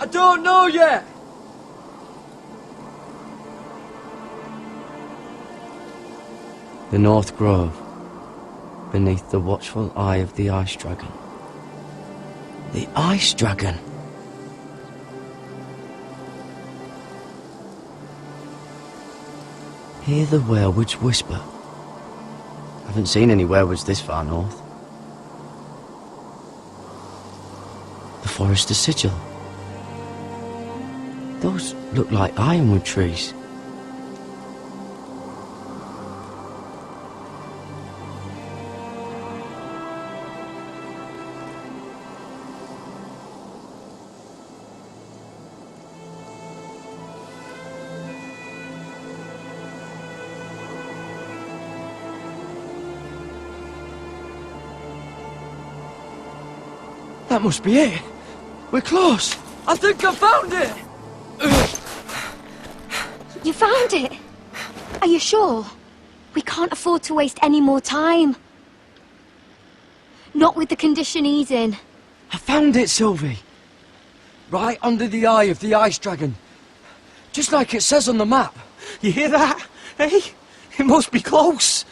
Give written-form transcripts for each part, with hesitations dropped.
I don't know yet. The North Grove, beneath the watchful eye of the Ice Dragon. The Ice Dragon! Hear the werewolves whisper. Haven't seen any werewolves this far north. The Forester Sigil. Those look like ironwood trees. That must be it. We're close. I think I found it. You found it? Are you sure? We can't afford to waste any more time. Not with the condition he's in. I found it, Sylvie. Right under the eye of the Ice Dragon. Just like it says on the map. You hear that? Hey? It must be close.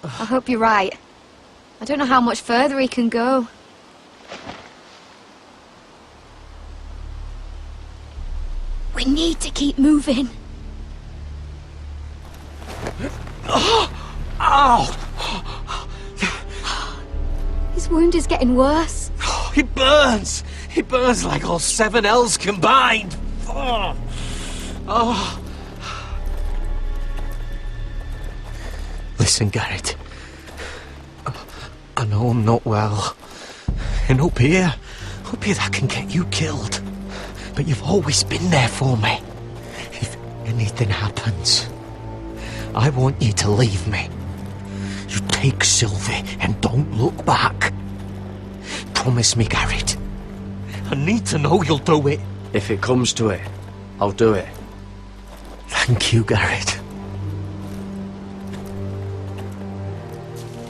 I hope you're right. I don't know how much further he can go. We need to keep moving. Ow! His wound is getting worse. It burns! It burns like all 7 L's combined! Oh. Listen, Garrett. I know I'm not well. And up here that can get you killed. But you've always been there for me. If anything happens, I want you to leave me. You take Sylvie and don't look back. Promise me, Garrett. I need to know you'll do it. If it comes to it, I'll do it. Thank you, Garrett.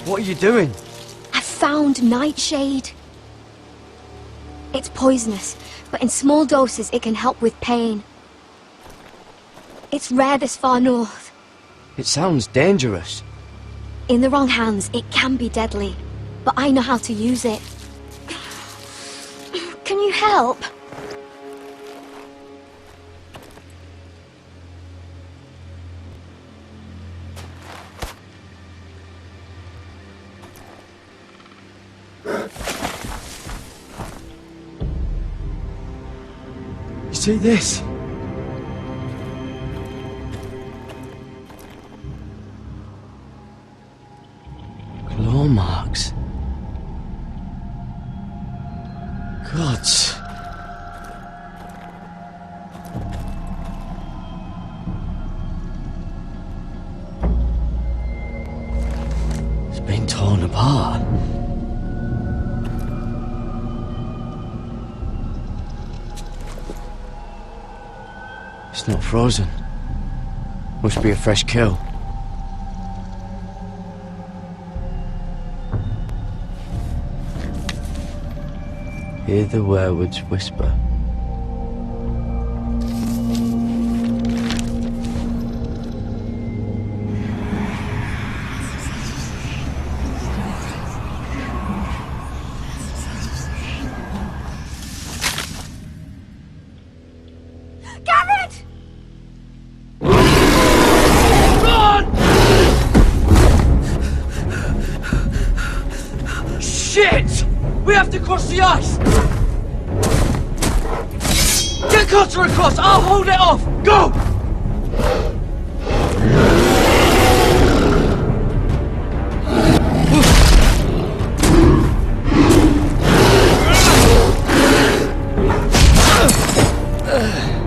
What are you doing? I found Nightshade. It's poisonous, but in small doses it can help with pain. It's rare this far north. It sounds dangerous. In the wrong hands, it can be deadly, but I know how to use it. Can you help? See this? Claw marks. Gods. It's been torn apart. It's not frozen. Must be a fresh kill. Hear the werewolves whisper. Garrett! Shit! We have to cross the ice! Get Cutter across! I'll hold it off! Go!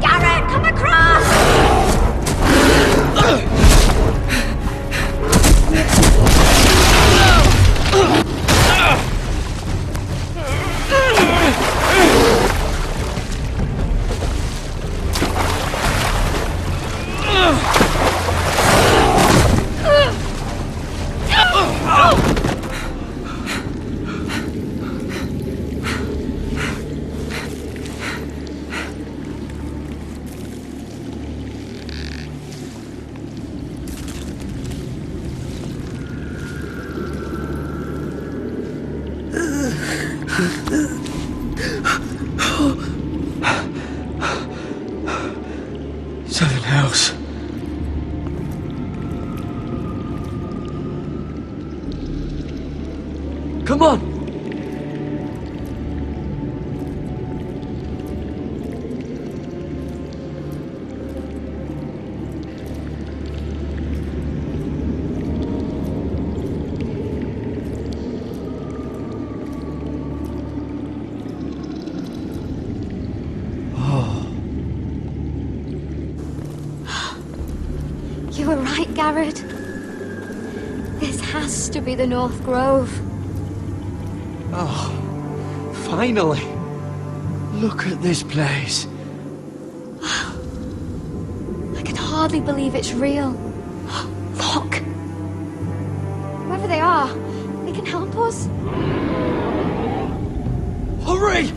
Garrett, come across! Something else. Come on! You were right, Garrett. This has to be the North Grove. Oh, finally. Look at this place. I can hardly believe it's real. Look! Whoever they are, they can help us. Hurry!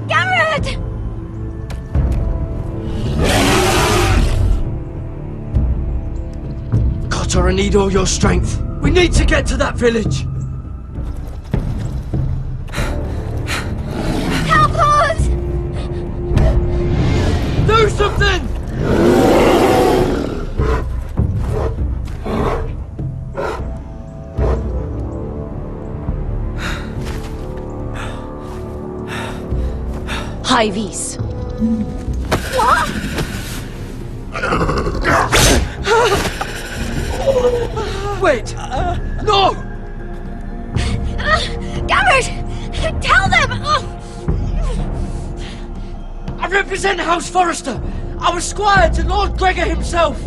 Garrett! Cotter, I need all your strength. We need to get to that village. Help us! Do something! High vis. Wait! No! Garrett! Tell them! I represent House Forrester. I was squire to Lord Gregor himself.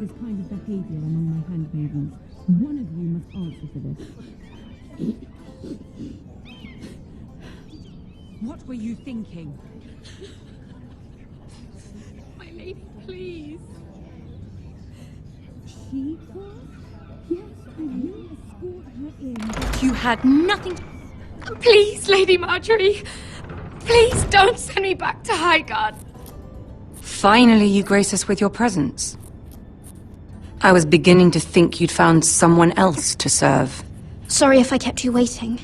this kind of behaviour among my handmaidens. One of you must answer for this. What were you thinking? My lady, please. She was? Yes, I will escort her in. You had nothing. Please, Lady Marjorie. Please don't send me back to Highgarden. Finally, you grace us with your presence. I was beginning to think you'd found someone else to serve. Sorry if I kept you waiting.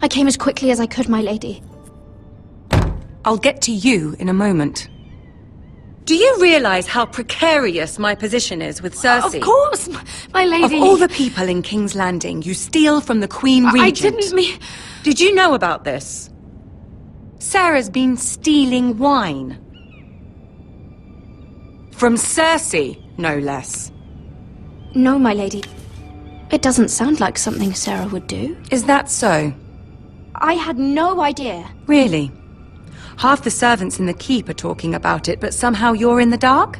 I came as quickly as I could, my lady. I'll get to you in a moment. Do you realize how precarious my position is with Cersei? Of course, my lady. Of all the people in King's Landing, you steal from the Queen Regent. I didn't mean... Did you know about this? Sarah's been stealing wine. From Cersei, no less. No, my lady. It doesn't sound like something Sarah would do. Is that so? I had no idea. Really? Half the servants in the keep are talking about it, but somehow you're in the dark?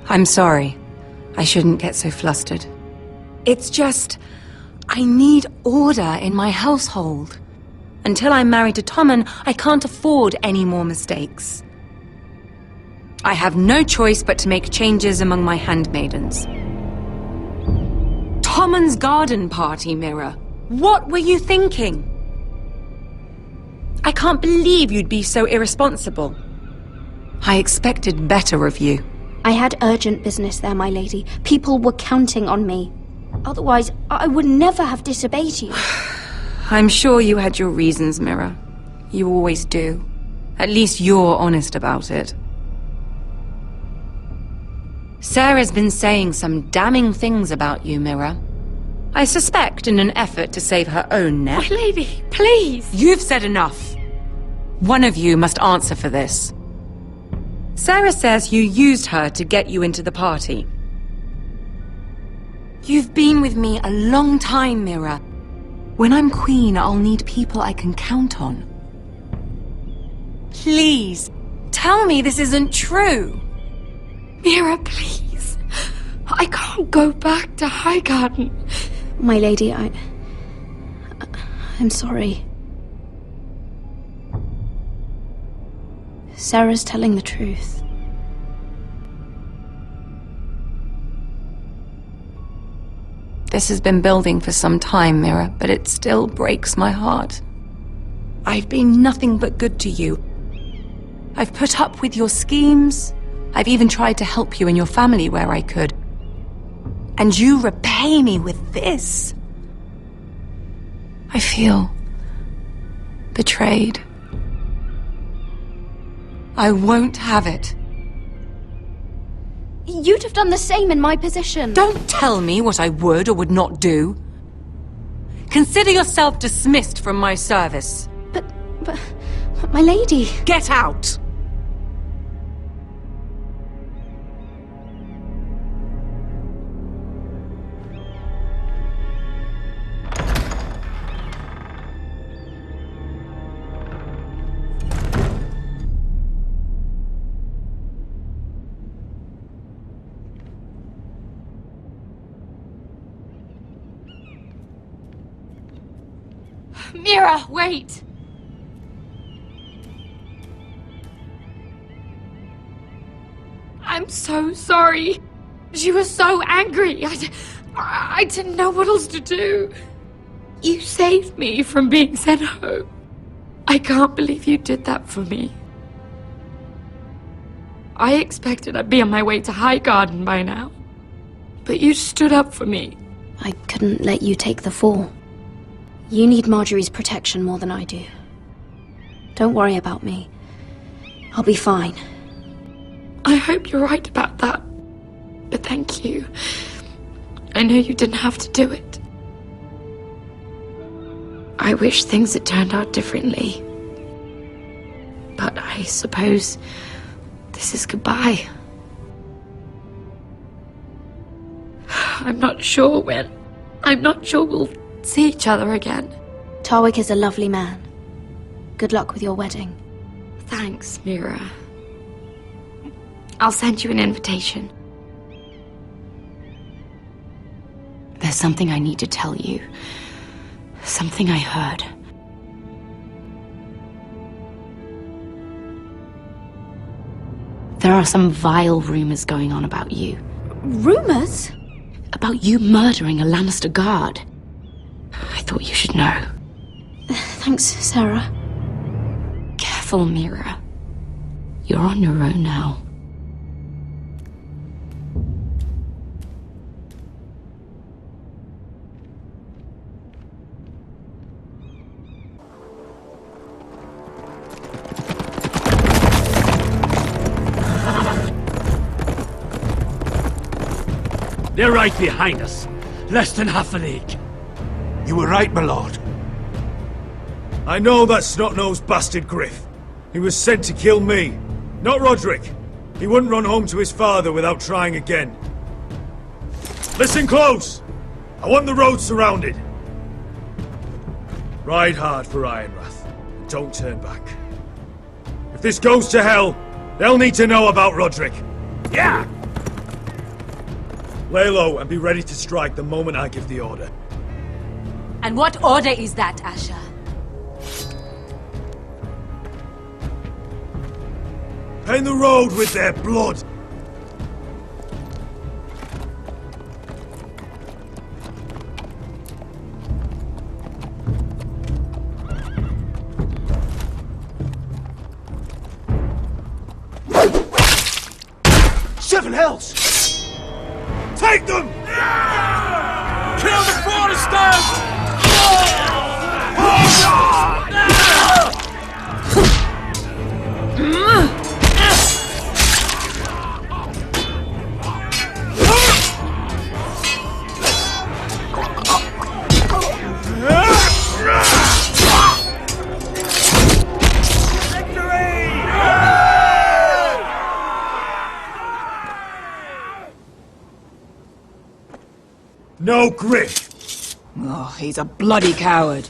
I'm sorry. I shouldn't get so flustered. It's just... I need order in my household. Until I'm married to Tommen, I can't afford any more mistakes. I have no choice but to make changes among my handmaidens. Tommen's garden party, Mira. What were you thinking? I can't believe you'd be so irresponsible. I expected better of you. I had urgent business there, my lady. People were counting on me. Otherwise, I would never have disobeyed you. I'm sure you had your reasons, Mira. You always do. At least you're honest about it. Sarah's been saying some damning things about you, Mira. I suspect in an effort to save her own neck. My lady, please. You've said enough. One of you must answer for this. Sarah says you used her to get you into the party. You've been with me a long time, Mira. When I'm queen, I'll need people I can count on. Please, tell me this isn't true. Mira, please. I can't go back to Highgarden. My lady, I'm sorry. Sarah's telling the truth. This has been building for some time, Mira, but it still breaks my heart. I've been nothing but good to you. I've put up with your schemes. I've even tried to help you and your family where I could. And you repay me with this. I feel betrayed. I won't have it. You'd have done the same in my position. Don't tell me what I would or would not do. Consider yourself dismissed from my service. But my lady... Get out! Mira, wait! I'm so sorry. She was so angry. I didn't know what else to do. You saved me from being sent home. I can't believe you did that for me. I expected I'd be on my way to Highgarden by now. But you stood up for me. I couldn't let you take the fall. You need Marjorie's protection more than I do. Don't worry about me. I'll be fine. I hope you're right about that. But thank you. I know you didn't have to do it. I wish things had turned out differently. But I suppose this is goodbye. I'm not sure when. I'm not sure we'll see each other again. Tarwick is a lovely man. Good luck with your wedding. Thanks, Mira. I'll send you an invitation. There's something I need to tell you. Something I heard. There are some vile rumors going on about you. Rumors? About you murdering a Lannister guard. I thought you should know. Thanks, Sarah. Careful, Mira. You're on your own now. They're right behind us. Less than half a league. You were right, my lord. I know that snot-nosed bastard Griff. He was sent to kill me, not Roderick. He wouldn't run home to his father without trying again. Listen close! I want the road surrounded. Ride hard for Ironrath, and don't turn back. If this goes to hell, they'll need to know about Roderick. Yeah! Lay low and be ready to strike the moment I give the order. And what order is that, Asher? Paint the road with their blood! Seven hells! Take them! Kill the foresters! No Griff! Oh, he's a bloody coward.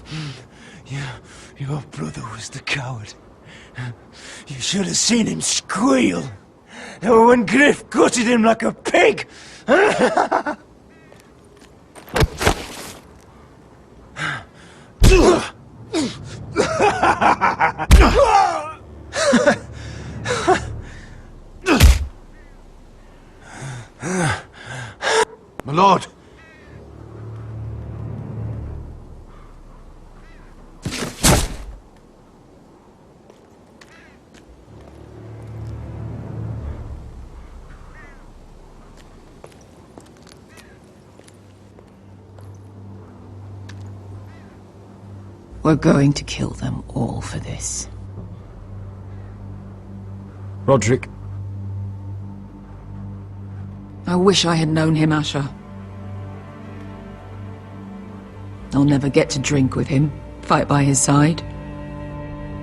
Your brother was the coward. You should have seen him squeal. When Griff gutted him like a pig. My lord. We're going to kill them all for this. Roderick. I wish I had known him, Asher. I'll never get to drink with him, fight by his side,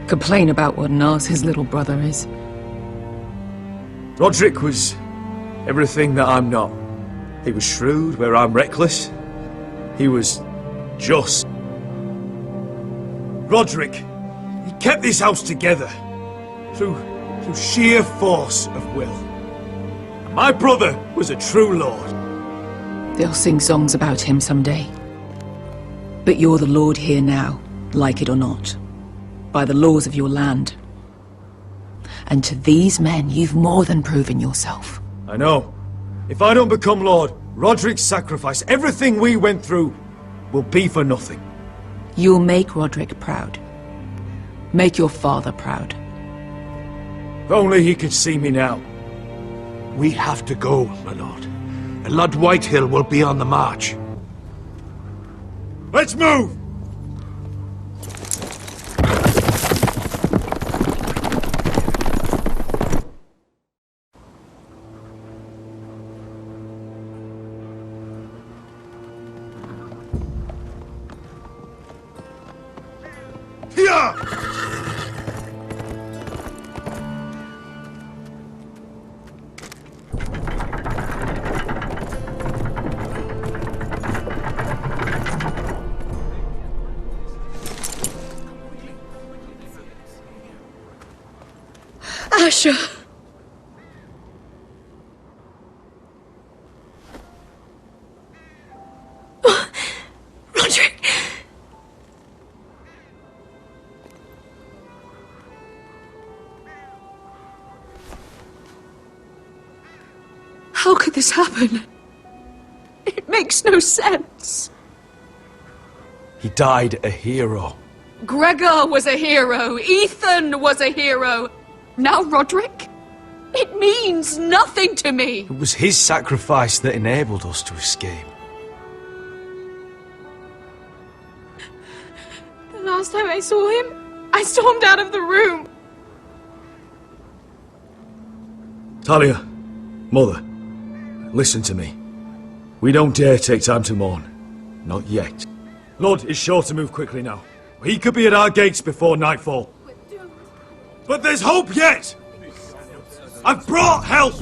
complain about what an arse his little brother is. Roderick was everything that I'm not. He was shrewd where I'm reckless. He was just. Roderick, he kept this house together through sheer force of will. And my brother was a true lord. They'll sing songs about him someday. But you're the lord here now, like it or not, by the laws of your land. And to these men, you've more than proven yourself. I know. If I don't become lord, Roderick's sacrifice, everything we went through, will be for nothing. You'll make Roderick proud. Make your father proud. If only he could see me now. We have to go, my lord. And Lord Whitehill will be on the march. Let's move! Here! Asher! Roderick! How could this happen? It makes no sense. He died a hero. Gregor was a hero. Ethan was a hero. Now Roderick? It means nothing to me. It was his sacrifice that enabled us to escape. The last time I saw him, I stormed out of the room. Talia, Mother, listen to me. We don't dare take time to mourn. Not yet. Lord is sure to move quickly now. He could be at our gates before nightfall. But there's hope yet! I've brought help!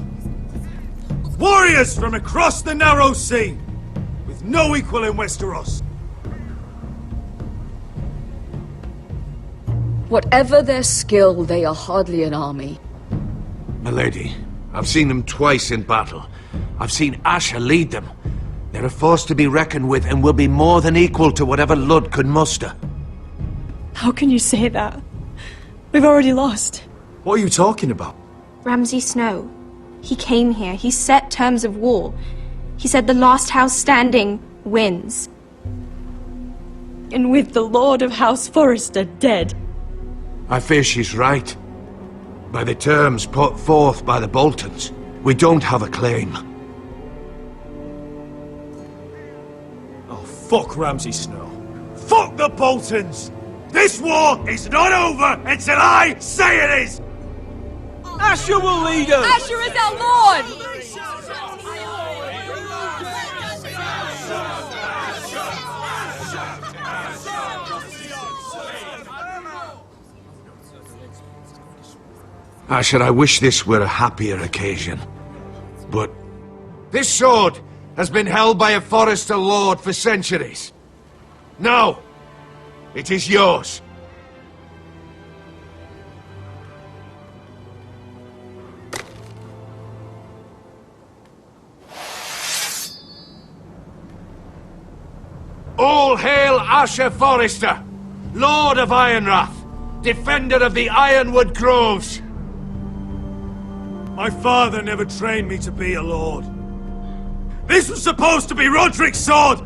Warriors from across the narrow sea, with no equal in Westeros. Whatever their skill, they are hardly an army. Milady, I've seen them twice in battle. I've seen Asher lead them. They're a force to be reckoned with and will be more than equal to whatever Lud could muster. How can you say that? We've already lost. What are you talking about? Ramsay Snow. He came here. He set terms of war. He said the last house standing wins. And with the Lord of House Forrester dead. I fear she's right. By the terms put forth by the Boltons, we don't have a claim. Oh, fuck Ramsay Snow. Fuck the Boltons! This war is not over until I say it is! Asher will lead us! Asher is our lord! Asher, I wish this were a happier occasion. But this sword has been held by a Forrester lord for centuries. Now, it is yours. All hail Asher Forrester, Lord of Ironrath, defender of the Ironwood Groves. My father never trained me to be a lord. This was supposed to be Roderick's sword,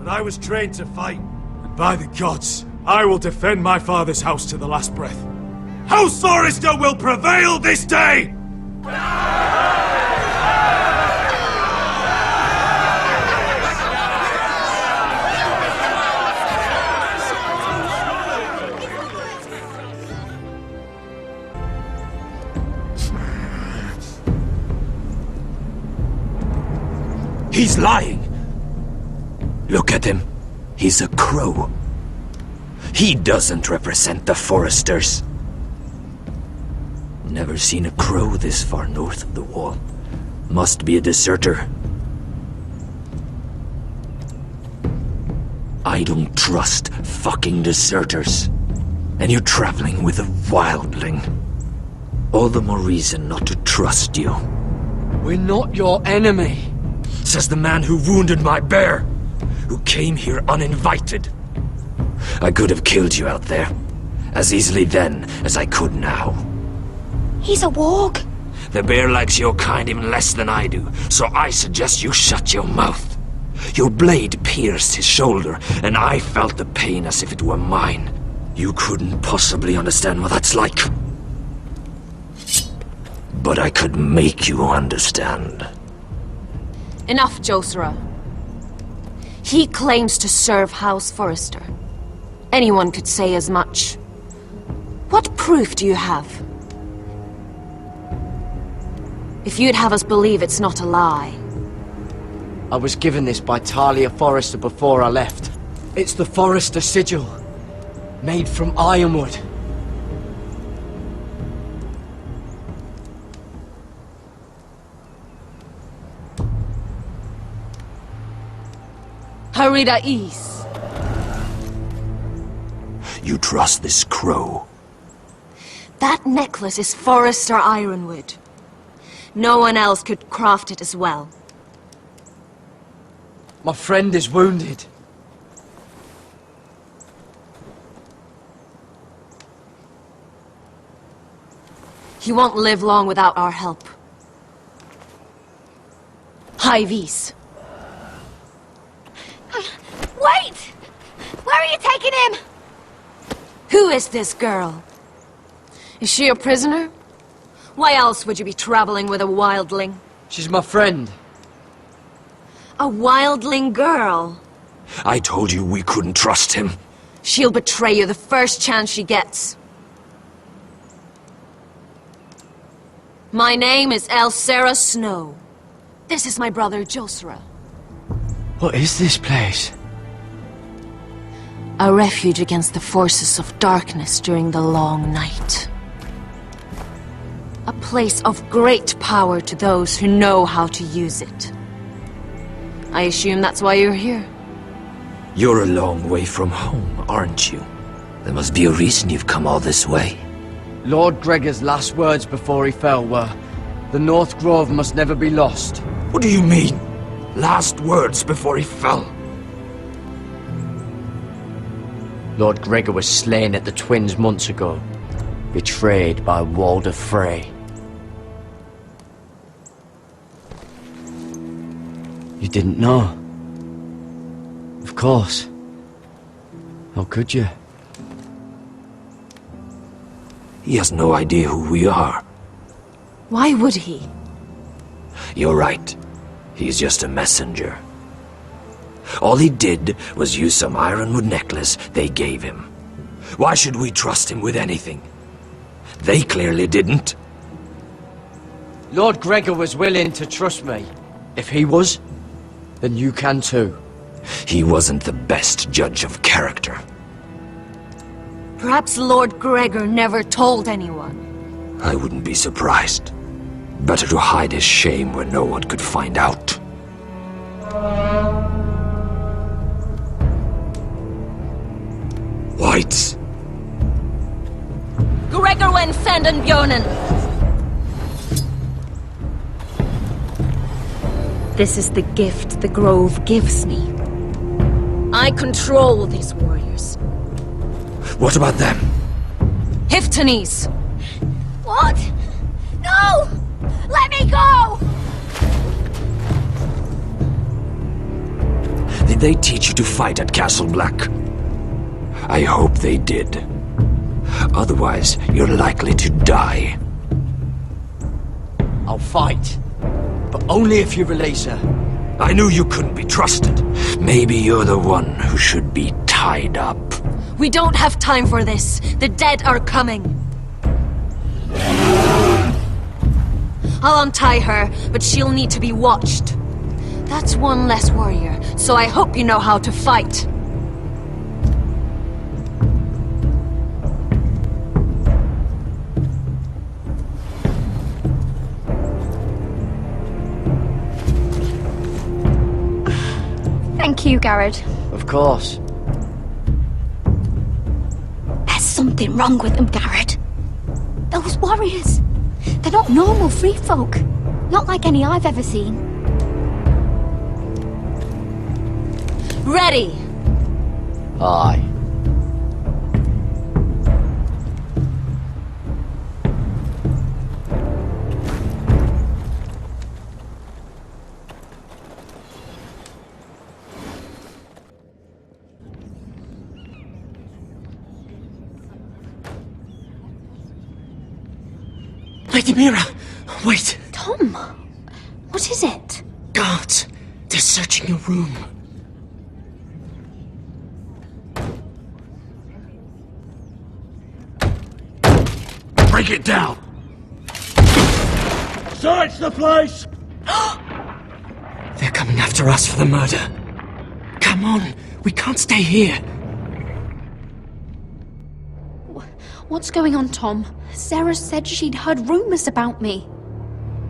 but I was trained to fight. And by the gods, I will defend my father's house to the last breath. House Forrester will prevail this day! He's lying. Look at him. He's a crow. He doesn't represent the Foresters. Never seen a crow this far north of the wall. Must be a deserter. I don't trust fucking deserters. And you're traveling with a wildling. All the more reason not to trust you. We're not your enemy. Says the man who wounded my bear, who came here uninvited. I could have killed you out there, as easily then as I could now. He's a warg. The bear likes your kind even less than I do, so I suggest you shut your mouth. Your blade pierced his shoulder, and I felt the pain as if it were mine. You couldn't possibly understand what that's like. But I could make you understand. Enough, Josera. He claims to serve House Forrester. Anyone could say as much. What proof do you have? If you'd have us believe it's not a lie. I was given this by Talia Forrester before I left. It's the Forrester sigil, made from ironwood. Harida East. You trust this crow? That necklace is Forrester Ironwood. No one else could craft it as well. My friend is wounded. He won't live long without our help. High Vis. Wait! Where are you taking him? Who is this girl? Is she a prisoner? Why else would you be traveling with a wildling? She's my friend. A wildling girl? I told you we couldn't trust him. She'll betray you the first chance she gets. My name is Elsera Snow. This is my brother Josera. What is this place? A refuge against the forces of darkness during the long night. A place of great power to those who know how to use it. I assume that's why you're here. You're a long way from home, aren't you? There must be a reason you've come all this way. Lord Gregor's last words before he fell were, "The North Grove must never be lost." What do you mean? Last words before he fell? Lord Gregor was slain at the Twins months ago, betrayed by Walder Frey. You didn't know? Of course. How could you? He has no idea who we are. Why would he? You're right. He's just a messenger. All he did was use some ironwood necklace they gave him. Why should we trust him with anything? They clearly didn't. Lord Gregor was willing to trust me. If he was, then you can too. He wasn't the best judge of character. Perhaps Lord Gregor never told anyone. I wouldn't be surprised. Better to hide his shame where no one could find out. Whites. Gregor wen fanden Björnen! This is the gift the Grove gives me. I control these warriors. What about them? Hiftanes! What? No! Let me go! Did they teach you to fight at Castle Black? I hope they did. Otherwise, you're likely to die. I'll fight. But only if you release her. I knew you couldn't be trusted. Maybe you're the one who should be tied up. We don't have time for this. The dead are coming. I'll untie her, but she'll need to be watched. That's one less warrior, so I hope you know how to fight. Thank you, Garrett. Of course. There's something wrong with them, Garrett. Those warriors. They're not normal free folk. Not like any I've ever seen. Ready! Aye. Lady Mira! Wait! Tom! What is it? Guards! They're searching your room. Break it down! Search the place! They're coming after us for the murder. Come on, we can't stay here. What's going on, Tom? Sarah said she'd heard rumors about me.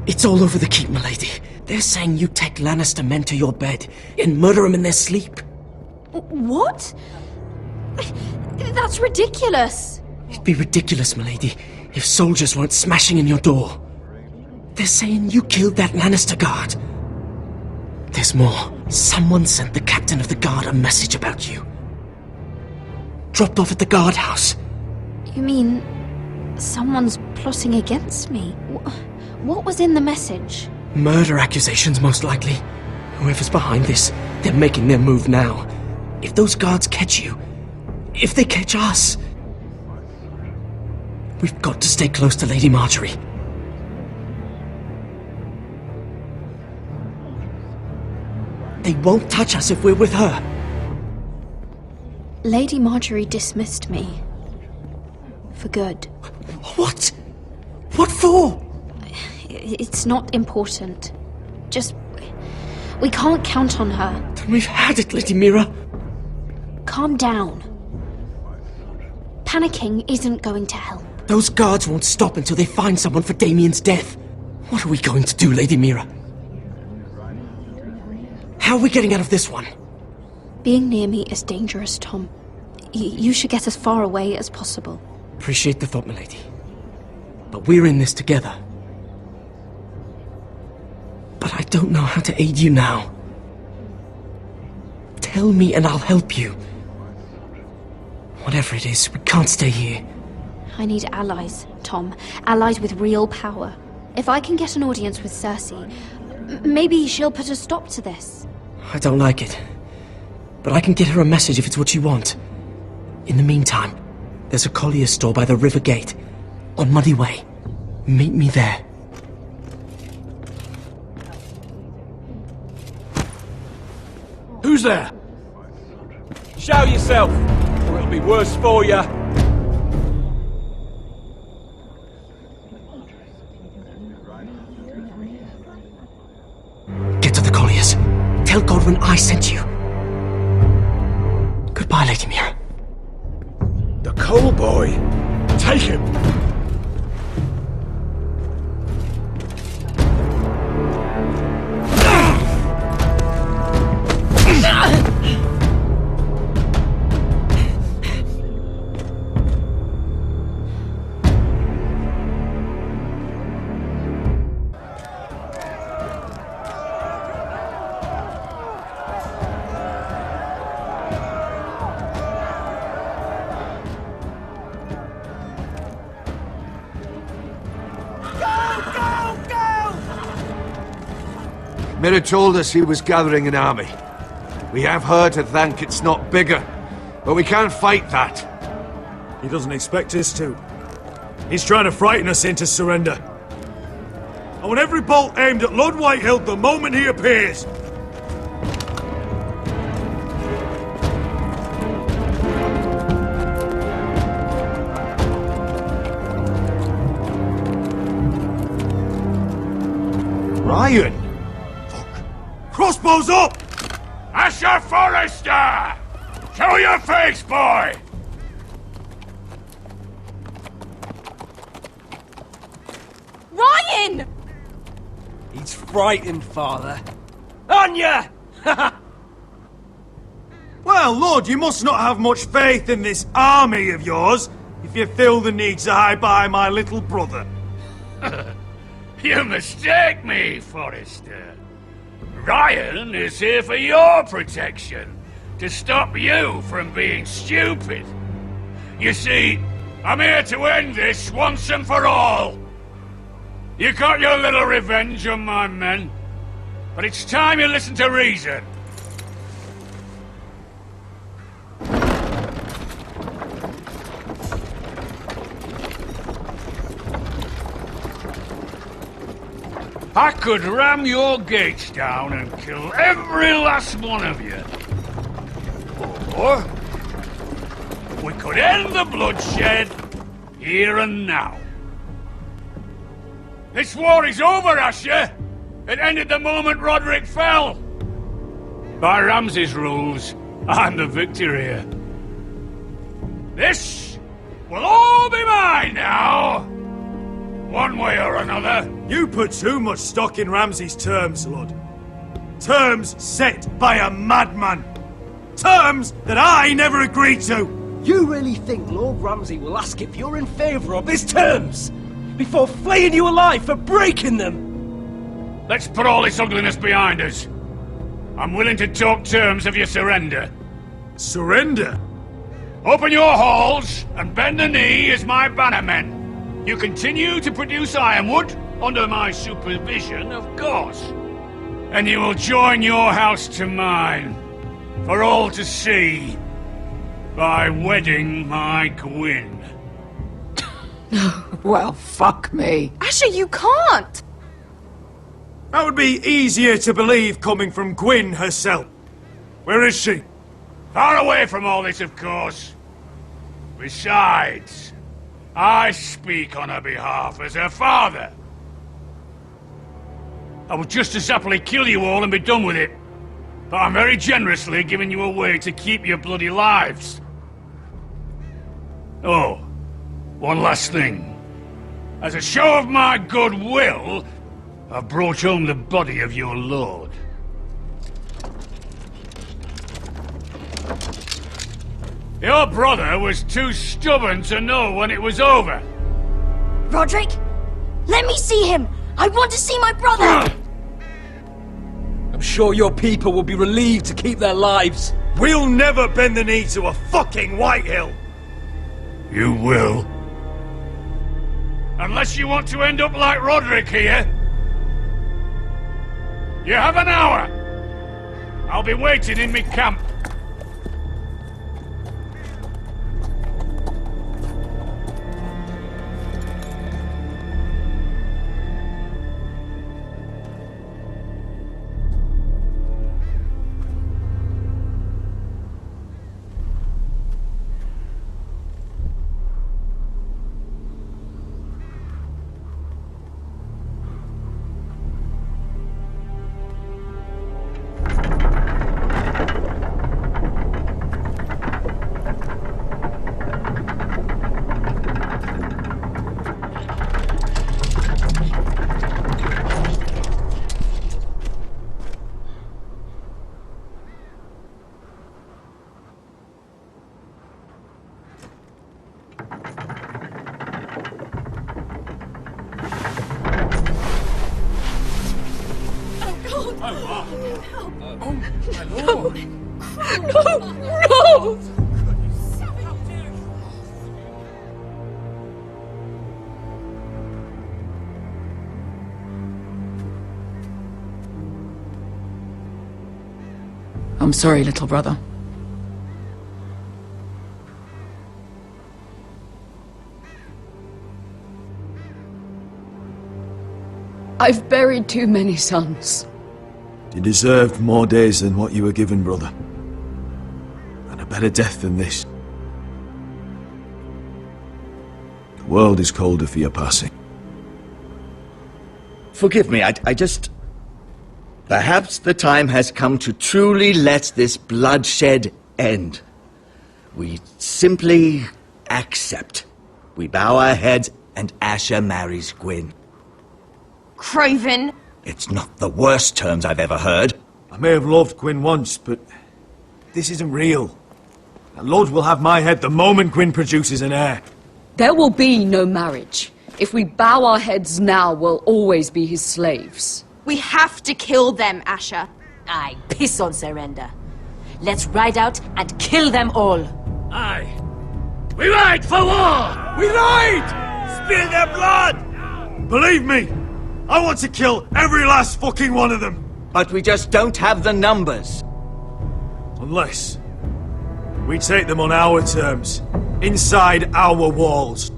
It's all over the keep, milady. They're saying you take Lannister men to your bed and murder them in their sleep. What? That's ridiculous. It'd be ridiculous, milady, if soldiers weren't smashing in your door. They're saying you killed that Lannister guard. There's more. Someone sent the captain of the guard a message about you. Dropped off at the guardhouse. You mean someone's plotting against me? What was in the message? Murder accusations, most likely. Whoever's behind this, they're making their move now. If those guards catch you, if they catch us, we've got to stay close to Lady Marjorie. They won't touch us if we're with her. Lady Marjorie dismissed me. For good. What? What for? It's not important. Just... We can't count on her. Then we've had it, Lady Mira. Calm down. Panicking isn't going to help. Those guards won't stop until they find someone for Damien's death. What are we going to do, Lady Mira? How are we getting out of this one? Being near me is dangerous, Tom. You should get as far away as possible. Appreciate the thought, milady. But we're in this together. But I don't know how to aid you now. Tell me and I'll help you. Whatever it is, we can't stay here. I need allies, Tom. Allies with real power. If I can get an audience with Cersei, maybe she'll put a stop to this. I don't like it. But I can get her a message if it's what you want. In the meantime, there's a collier's store by the river gate. On Muddy Way. Meet me there. Who's there? Show yourself, or it'll be worse for you. Get to the colliers. Tell Godwin I sent you. Goodbye, Lady Mira. The Coal Boy. Take him. Mira told us he was gathering an army. We have her to thank it's not bigger, but we can't fight that. He doesn't expect us to. He's trying to frighten us into surrender. I want every bolt aimed at Lord Whitehill the moment he appears. Ryan! Crossbows up! Asher Forrester! Show your face, boy! Ryan! He's frightened, Father. Anya! Well, Lord, you must not have much faith in this army of yours if you feel the need to hide by my little brother. You mistake me, Forrester. Ryan is here for your protection, to stop you from being stupid. You see, I'm here to end this once and for all. You got your little revenge on my men, but it's time you listen to reason. I could ram your gates down and kill every last one of you. Or we could end the bloodshed here and now. This war is over, Asher. It ended the moment Roderick fell. By Ramsay's rules, I'm the victor here. This will all be mine now. One way or another. You put too much stock in Ramsay's terms, Lord. Terms set by a madman. Terms that I never agreed to. You really think Lord Ramsay will ask if you're in favour of his terms before flaying you alive for breaking them? Let's put all this ugliness behind us. I'm willing to talk terms of your surrender. Surrender? Open your halls and bend the knee as my bannermen. You continue to produce ironwood, under my supervision, of course. And you will join your house to mine, for all to see, by wedding my Gwyn. Well, fuck me. Asher, you can't! That would be easier to believe coming from Gwyn herself. Where is she? Far away from all this, of course. Besides, I speak on her behalf as her father. I would just as happily kill you all and be done with it. But I'm very generously giving you a way to keep your bloody lives. Oh, one last thing. As a show of my goodwill, I've brought home the body of your lord. Your brother was too stubborn to know when it was over. Roderick? Let me see him! I want to see my brother! I'm sure your people will be relieved to keep their lives. We'll never bend the knee to a fucking Whitehill! You will. Unless you want to end up like Roderick here. You have an hour. I'll be waiting in me camp. I'm sorry, little brother. I've buried too many sons. You deserved more days than what you were given, brother. And a better death than this. The world is colder for your passing. Forgive me, I just... Perhaps the time has come to truly let this bloodshed end. We simply accept. We bow our heads and Asher marries Gwyn. Craven! It's not the worst terms I've ever heard. I may have loved Gwyn once, but this isn't real. And Lord will have my head the moment Gwyn produces an heir. There will be no marriage. If we bow our heads now, we'll always be his slaves. We have to kill them, Asher. Aye, piss on surrender. Let's ride out and kill them all. Aye. We ride for war! We ride! Spill their blood! Believe me, I want to kill every last fucking one of them. But we just don't have the numbers. Unless we take them on our terms, inside our walls.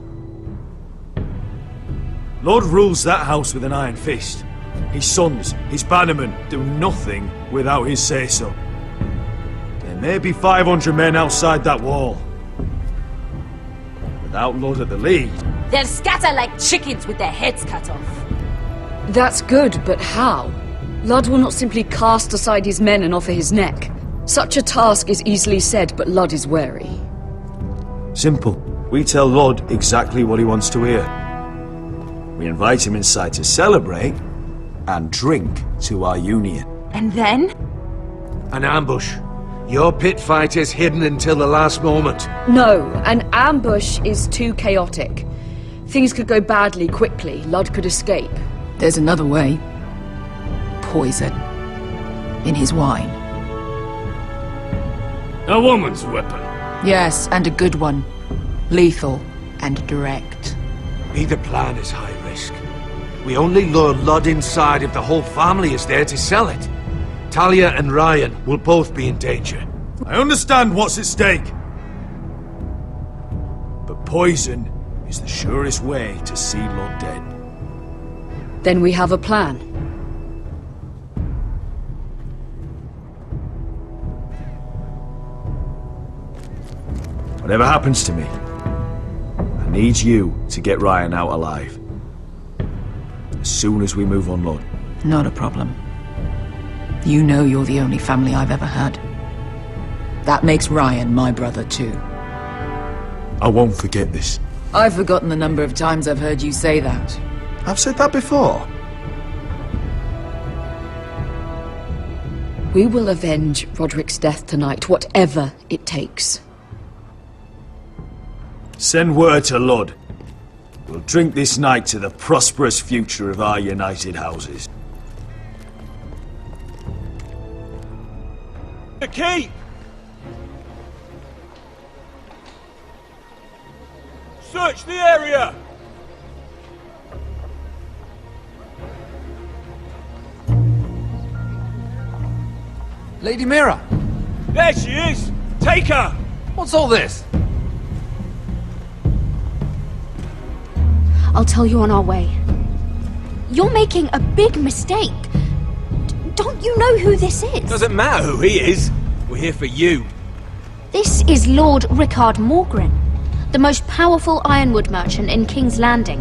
Lord rules that house with an iron fist. His sons, his bannermen, do nothing without his say-so. There may be 500 men outside that wall. Without Lord at the lead... They'll scatter like chickens with their heads cut off. That's good, but how? Lud will not simply cast aside his men and offer his neck. Such a task is easily said, but Lud is wary. Simple. We tell Lord exactly what he wants to hear. We invite him inside to celebrate and drink to our union. And then? An ambush. Your pit fight is hidden until the last moment. No, an ambush is too chaotic. Things could go badly quickly. Lud could escape. There's another way. Poison. In his wine. A woman's weapon. Yes, and a good one. Lethal and direct. Either plan is high risk. We only lure Lud inside if the whole family is there to sell it. Talia and Ryan will both be in danger. I understand what's at stake. But poison is the surest way to see Lud dead. Then we have a plan. Whatever happens to me, I need you to get Ryan out alive. As soon as we move on, Lord. Not a problem. You know you're the only family I've ever had. That makes Ryan my brother too. I won't forget this. I've forgotten the number of times I've heard you say that. I've said that before. We will avenge Roderick's death tonight, whatever it takes. Send word to Lud. We'll drink this night to the prosperous future of our united houses. The keep! Search the area! Lady Mira! There she is! Take her! What's all this? I'll tell you on our way. You're making a big mistake. Don't you know who this is? Doesn't matter who he is. We're here for you. This is Lord Rickard Morgren, the most powerful ironwood merchant in King's Landing.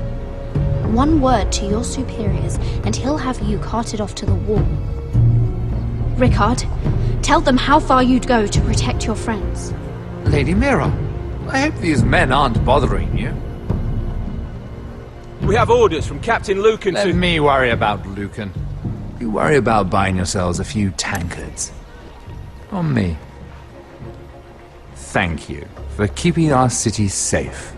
One word to your superiors, and he'll have you carted off to the wall. Rickard, tell them how far you'd go to protect your friends. Lady Mira, I hope these men aren't bothering you. We have orders from Captain Lucan to... Let me worry about Lucan. You worry about buying yourselves a few tankards. On me. Thank you for keeping our city safe.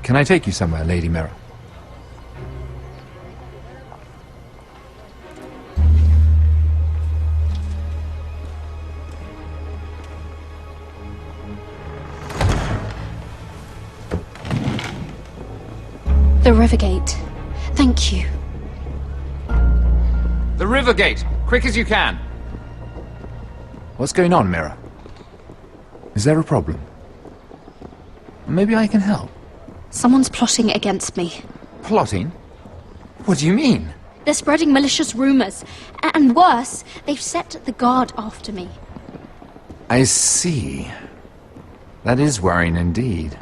Can I take you somewhere, Lady Mira? The Rivergate. Thank you. The Rivergate! Quick as you can! What's going on, Mira? Is there a problem? Maybe I can help. Someone's plotting against me. Plotting? What do you mean? They're spreading malicious rumors. And worse, they've set the guard after me. I see. That is worrying indeed.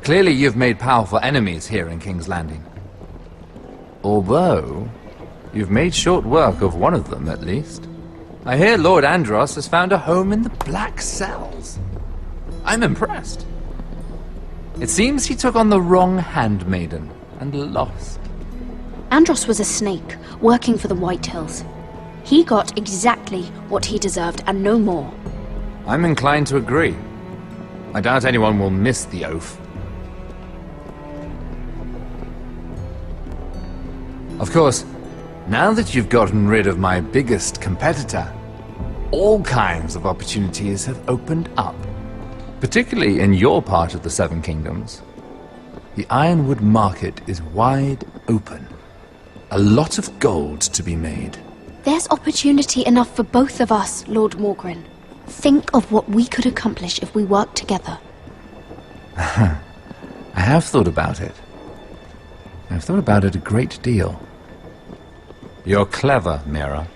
Clearly you've made powerful enemies here in King's Landing. Although, you've made short work of one of them, at least. I hear Lord Andros has found a home in the Black Cells. I'm impressed. It seems he took on the wrong handmaiden and lost. Andros was a snake, working for the White Hills. He got exactly what he deserved, and no more. I'm inclined to agree. I doubt anyone will miss the oath. Of course, now that you've gotten rid of my biggest competitor, all kinds of opportunities have opened up. Particularly in your part of the Seven Kingdoms. The ironwood market is wide open. A lot of gold to be made. There's opportunity enough for both of us, Lord Morgren. Think of what we could accomplish if we worked together. I have thought about it. I've thought about it a great deal. You're clever, Mira.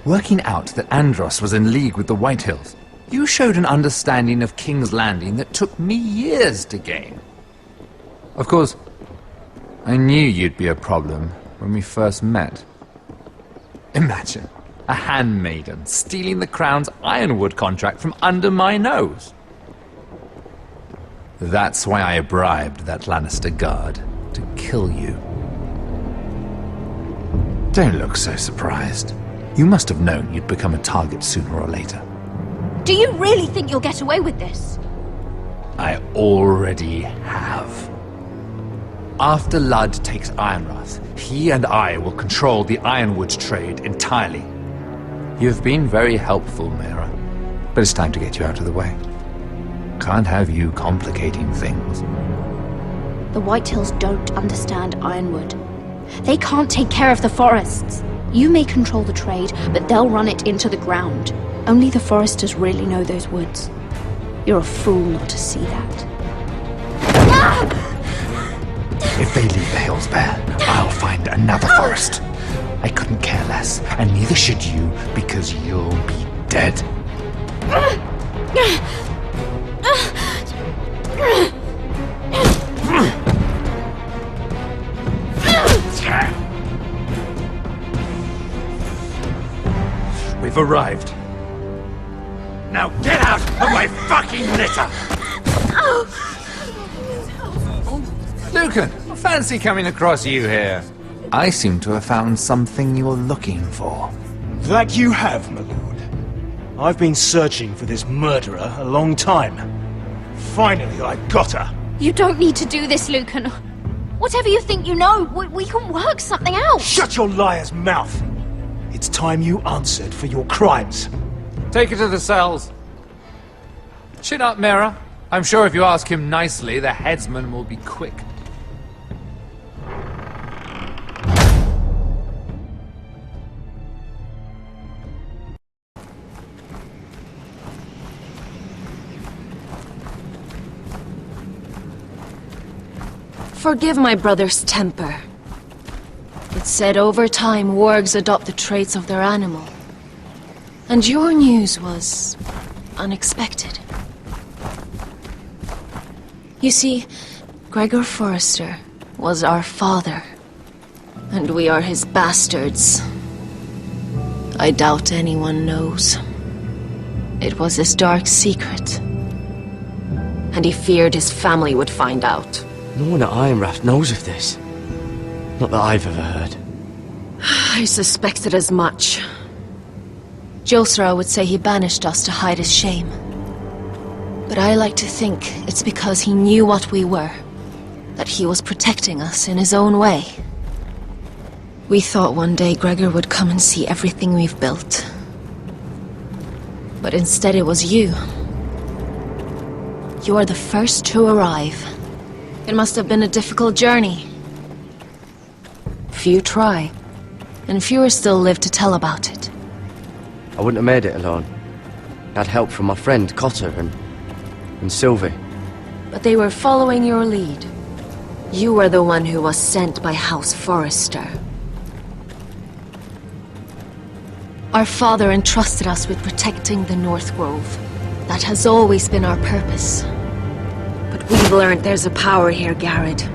Working out that Andros was in league with the White Hills, you showed an understanding of King's Landing that took me years to gain. Of course, I knew you'd be a problem when we first met. Imagine a handmaiden stealing the Crown's ironwood contract from under my nose. That's why I bribed that Lannister guard to kill you. Don't look so surprised. You must have known you'd become a target sooner or later. Do you really think you'll get away with this? I already have. After Ludd takes Ironrath, he and I will control the ironwood trade entirely. You've been very helpful, Mira, but it's time to get you out of the way. Can't have you complicating things. The White Hills don't understand ironwood. They can't take care of the forests. You may control the trade, but they'll run it into the ground. Only the foresters really know those woods. You're a fool not to see that. If they leave the hills bare, I'll find another forest. I couldn't care less, and neither should you, because you'll be dead. We've arrived. Now get out of my fucking litter! Lucan, fancy coming across you here. I seem to have found something you're looking for. That you have, my lord. I've been searching for this murderer a long time. Finally, I got her. You don't need to do this, Lucan. Whatever you think you know, we can work something out. Shut your liar's mouth! It's time you answered for your crimes. Take her to the cells. Chin up, Mira. I'm sure if you ask him nicely, the headsman will be quick. Forgive my brother's temper. It's said over time wargs adopt the traits of their animal. And your news was unexpected. You see, Gregor Forrester was our father, and we are his bastards. I doubt anyone knows. It was his dark secret, and he feared his family would find out. No one at Ironraft knows of this. Not that I've ever heard. I suspected as much. Josra would say he banished us to hide his shame. But I like to think it's because he knew what we were. That he was protecting us in his own way. We thought one day Gregor would come and see everything we've built. But instead it was you. You are the first to arrive. It must have been a difficult journey. Few try, and fewer still live to tell about it. I wouldn't have made it alone. I had help from my friend Cotter and Sylvie. But they were following your lead. You were the one who was sent by House Forrester. Our father entrusted us with protecting the North Grove. That has always been our purpose. But we've learned there's a power here, Garrett.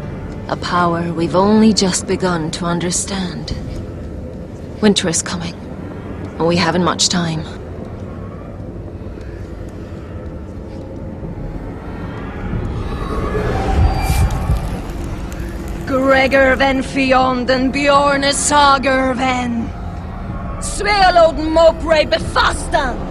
A power we've only just begun to understand. Winter is coming, and we haven't much time. Gregor ven Fionden Bjorne Sager ven Svealoden Mopre Befastan.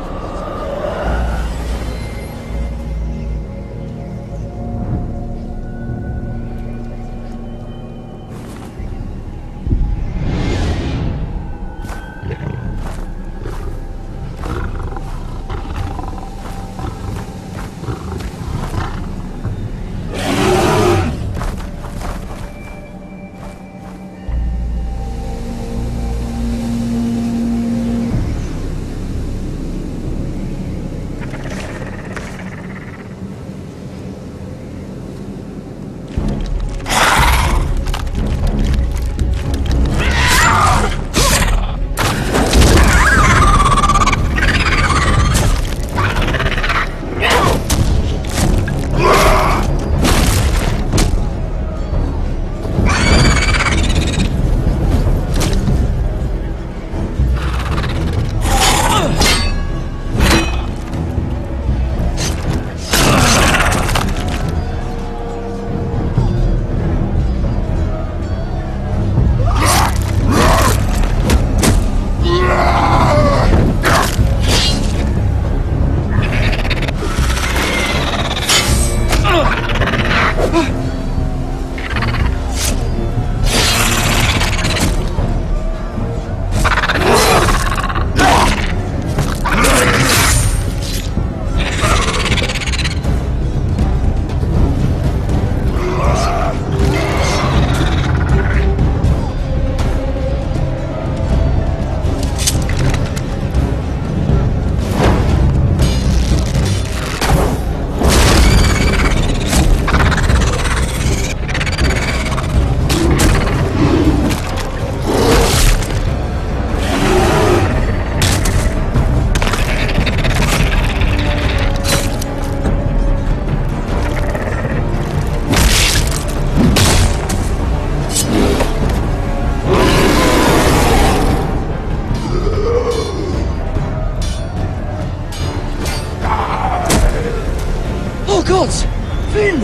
gods! Finn!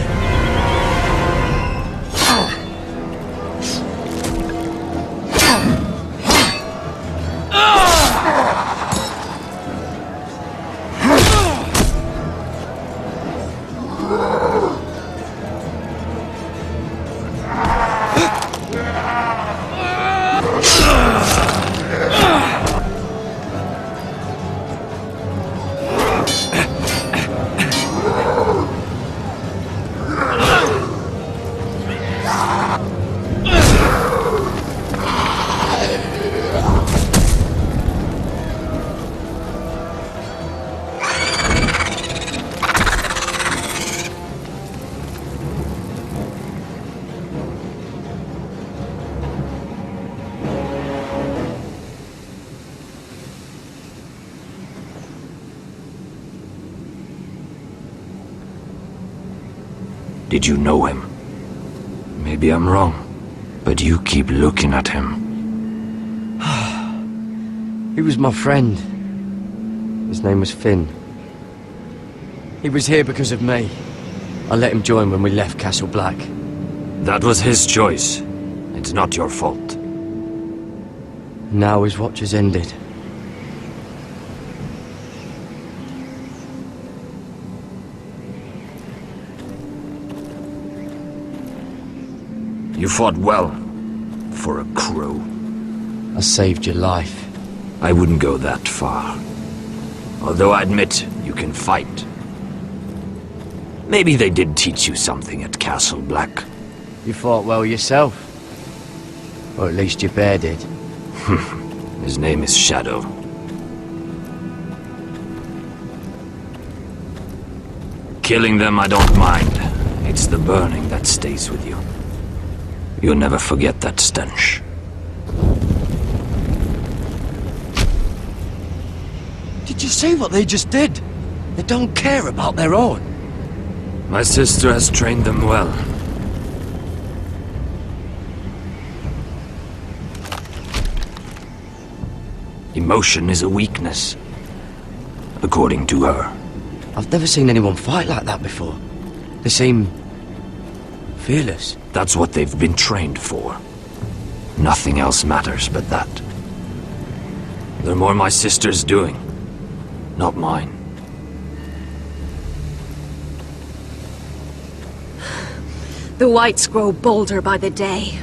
Did you know him? Maybe I'm wrong, but you keep looking at him. He was my friend. His name was Finn. He was here because of me. I let him join when we left Castle Black. That was his choice. It's not your fault. Now his watch has ended. You fought well, for a crow. I saved your life. I wouldn't go that far. Although I admit, you can fight. Maybe they did teach you something at Castle Black. You fought well yourself. Or at least your bear did. His name is Shadow. Killing them I don't mind. It's the burning that stays with you. You'll never forget that stench. Did you see what they just did? They don't care about their own. My sister has trained them well. Emotion is a weakness, according to her. I've never seen anyone fight like that before. They seem fearless. That's what they've been trained for. Nothing else matters but that. The more my sister's doing, not mine. The whites grow bolder by the day.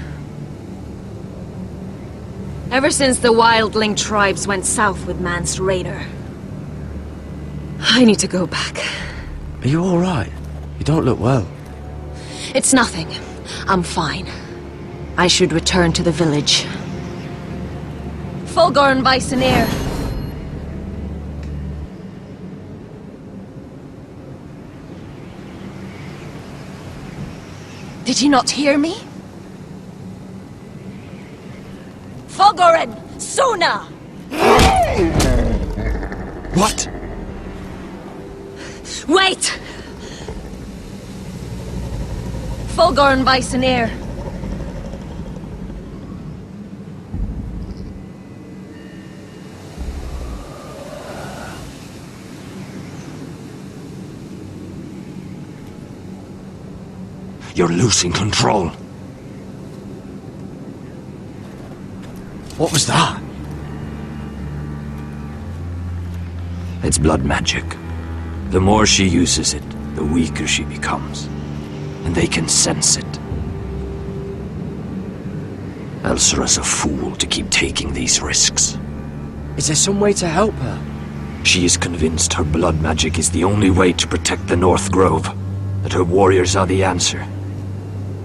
Ever since the wildling tribes went south with Man's raider. I need to go back. Are you alright? You don't look well. It's nothing. I'm fine. I should return to the village. Fulgorn Weissenir. Did you not hear me? Fulgorn! Suna! What? Wait! Fulgorn Weissenir. You're losing control. What was that? It's blood magic. The more she uses it, the weaker she becomes. And they can sense it. Elsera's a fool to keep taking these risks. Is there some way to help her? She is convinced her blood magic is the only way to protect the North Grove, that her warriors are the answer.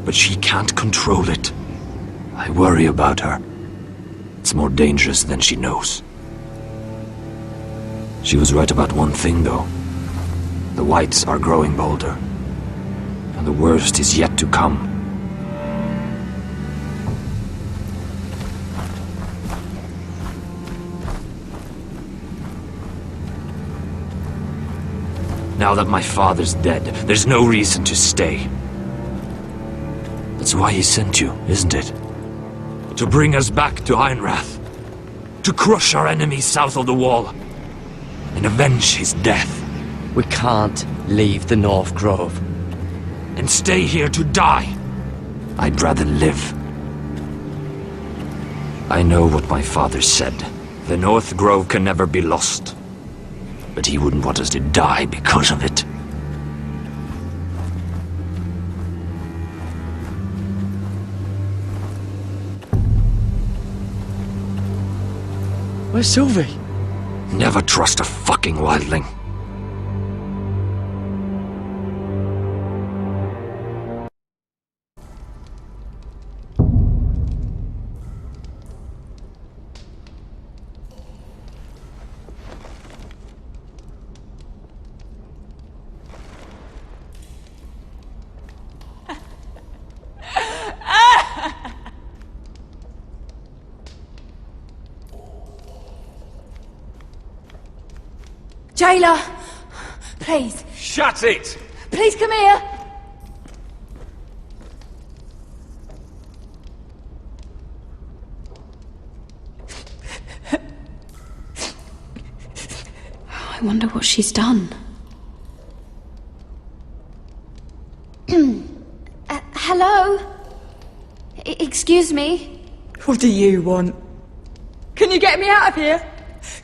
But she can't control it. I worry about her. It's more dangerous than she knows. She was right about one thing, though. The whites are growing bolder. And the worst is yet to come. Now that my father's dead, there's no reason to stay. That's why he sent you, isn't it? To bring us back to Einrath. To crush our enemies south of the wall. And avenge his death. We can't leave the North Grove. And stay here to die. I'd rather live. I know what my father said. The North Grove can never be lost. But he wouldn't want us to die because of it. Where's Sylvie? Never trust a fucking wildling. Jailer! Please. Shut it! Please come here! I wonder what she's done. Hello? Excuse me? What do you want? Can you get me out of here?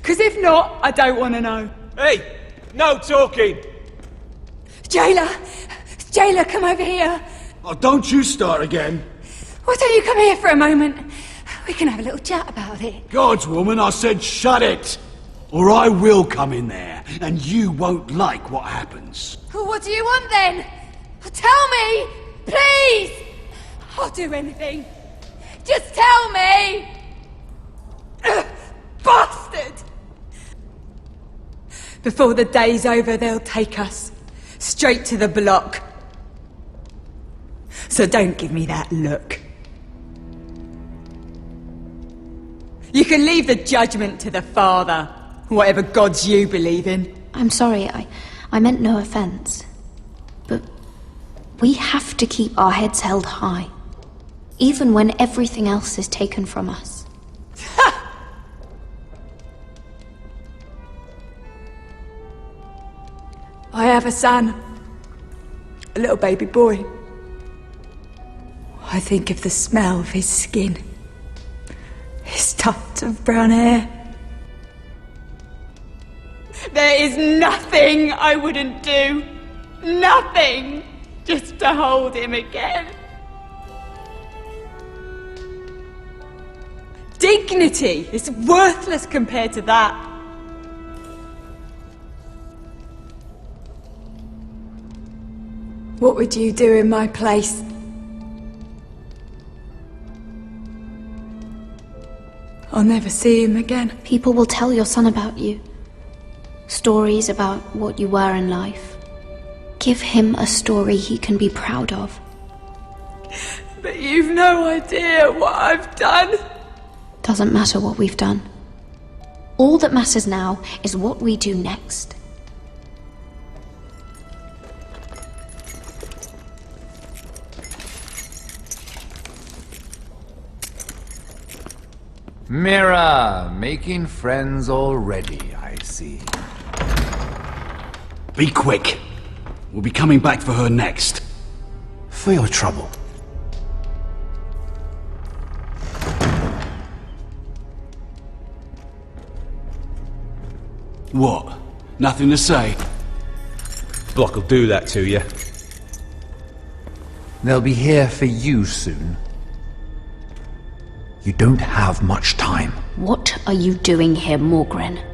Because if not, I don't want to know. Hey! No talking! Jailer! Jailer, come over here! Oh, don't you start again. Why don't you come here for a moment? We can have a little chat about it. God's woman, I said shut it! Or I will come in there, and you won't like what happens. Well, what do you want then? Tell me! Please! I'll do anything. Just tell me! Bastard! Before the day's over, they'll take us straight to the block. So don't give me that look. You can leave the judgment to the Father, whatever gods you believe in. I'm sorry, I meant no offense. But we have to keep our heads held high, even when everything else is taken from us. I have a son. A little baby boy. I think of the smell of his skin. His tuft of brown hair. There is nothing I wouldn't do. Nothing! Just to hold him again. Dignity is worthless compared to that. What would you do in my place? I'll never see him again. People will tell your son about you. Stories about what you were in life. Give him a story he can be proud of. But you've no idea what I've done. Doesn't matter what we've done. All that matters now is what we do next. Mira, making friends already, I see. Be quick. We'll be coming back for her next. For your trouble. What? Nothing to say? Block will do that to you. They'll be here for you soon. You don't have much time. What are you doing here, Morgren?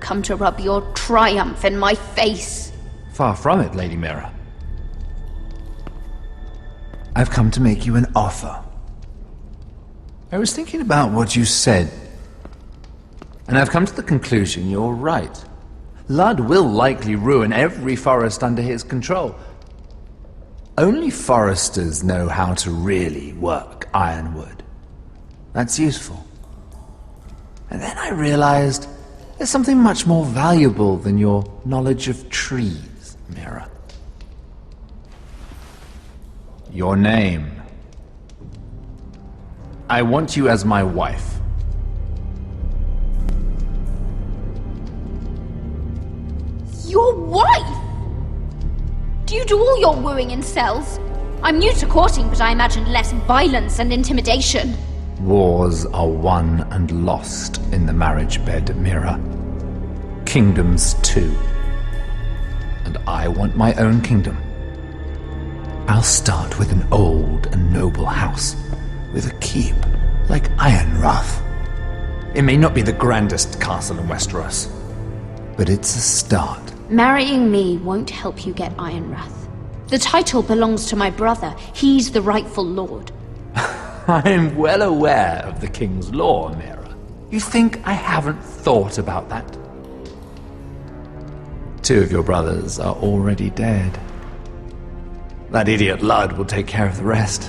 Come to rub your triumph in my face. Far from it, Lady Mira. I've come to make you an offer. I was thinking about what you said, and I've come to the conclusion you're right. Ludd will likely ruin every forest under his control. Only foresters know how to really work ironwood. That's useful. And then I realized there's something much more valuable than your knowledge of trees, Mira. Your name. I want you as my wife. Your wife? Do you do all your wooing in cells? I'm new to courting, but I imagined less violence and intimidation. Wars are won and lost in the marriage bed, Mira. Kingdoms too. And I want my own kingdom. I'll start with an old and noble house, with a keep, like Ironrath. It may not be the grandest castle in Westeros, but it's a start. Marrying me won't help you get Ironrath. The title belongs to my brother. He's the rightful lord. I'm well aware of the king's law, Mira. You think I haven't thought about that? 2 of your brothers are already dead. That idiot Ludd will take care of the rest.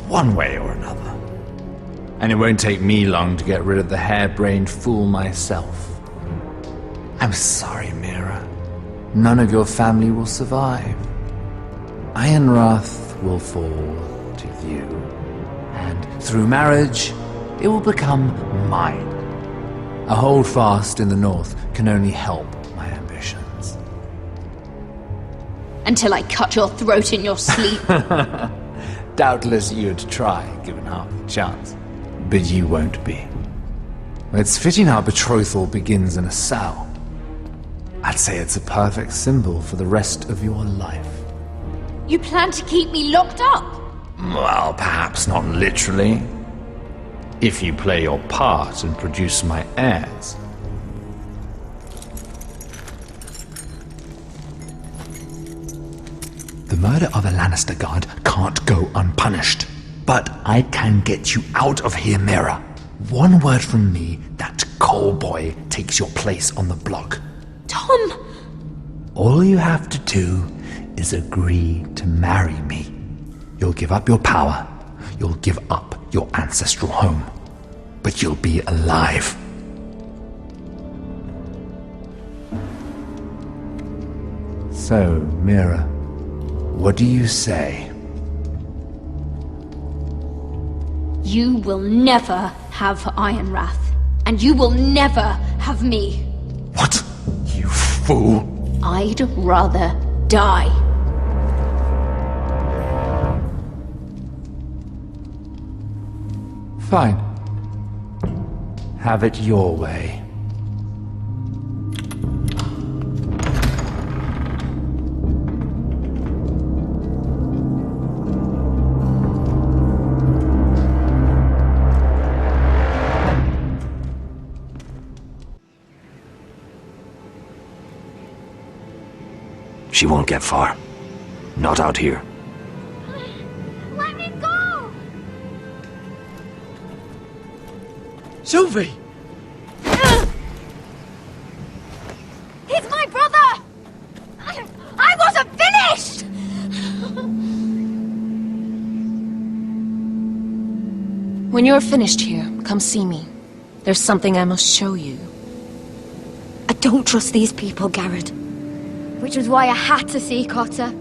One way or another. And it won't take me long to get rid of the harebrained fool myself. I'm sorry, Mira. None of your family will survive. Ironrath will fall to you, and through marriage, it will become mine. A holdfast in the north can only help my ambitions. Until I cut your throat in your sleep. Doubtless you'd try, given half the chance. But you won't be. It's fitting our betrothal begins in a cell. I'd say it's a perfect symbol for the rest of your life. You plan to keep me locked up? Well, perhaps not literally. If you play your part and produce my heirs. The murder of a Lannister guard can't go unpunished. But I can get you out of here, Mira. One word from me, that coal boy takes your place on the block. Tom! All you have to do is agree to marry me. You'll give up your power. You'll give up your ancestral home. But you'll be alive. So, Mira, what do you say? You will never have Ironrath. And you will never have me. What? You fool! I'd rather die. Fine. Have it your way. She won't get far. Not out here. Let me go! Sylvie! He's my brother! I wasn't finished! When you're finished here, come see me. There's something I must show you. I don't trust these people, Garrett. Which was why I had to see Cotter.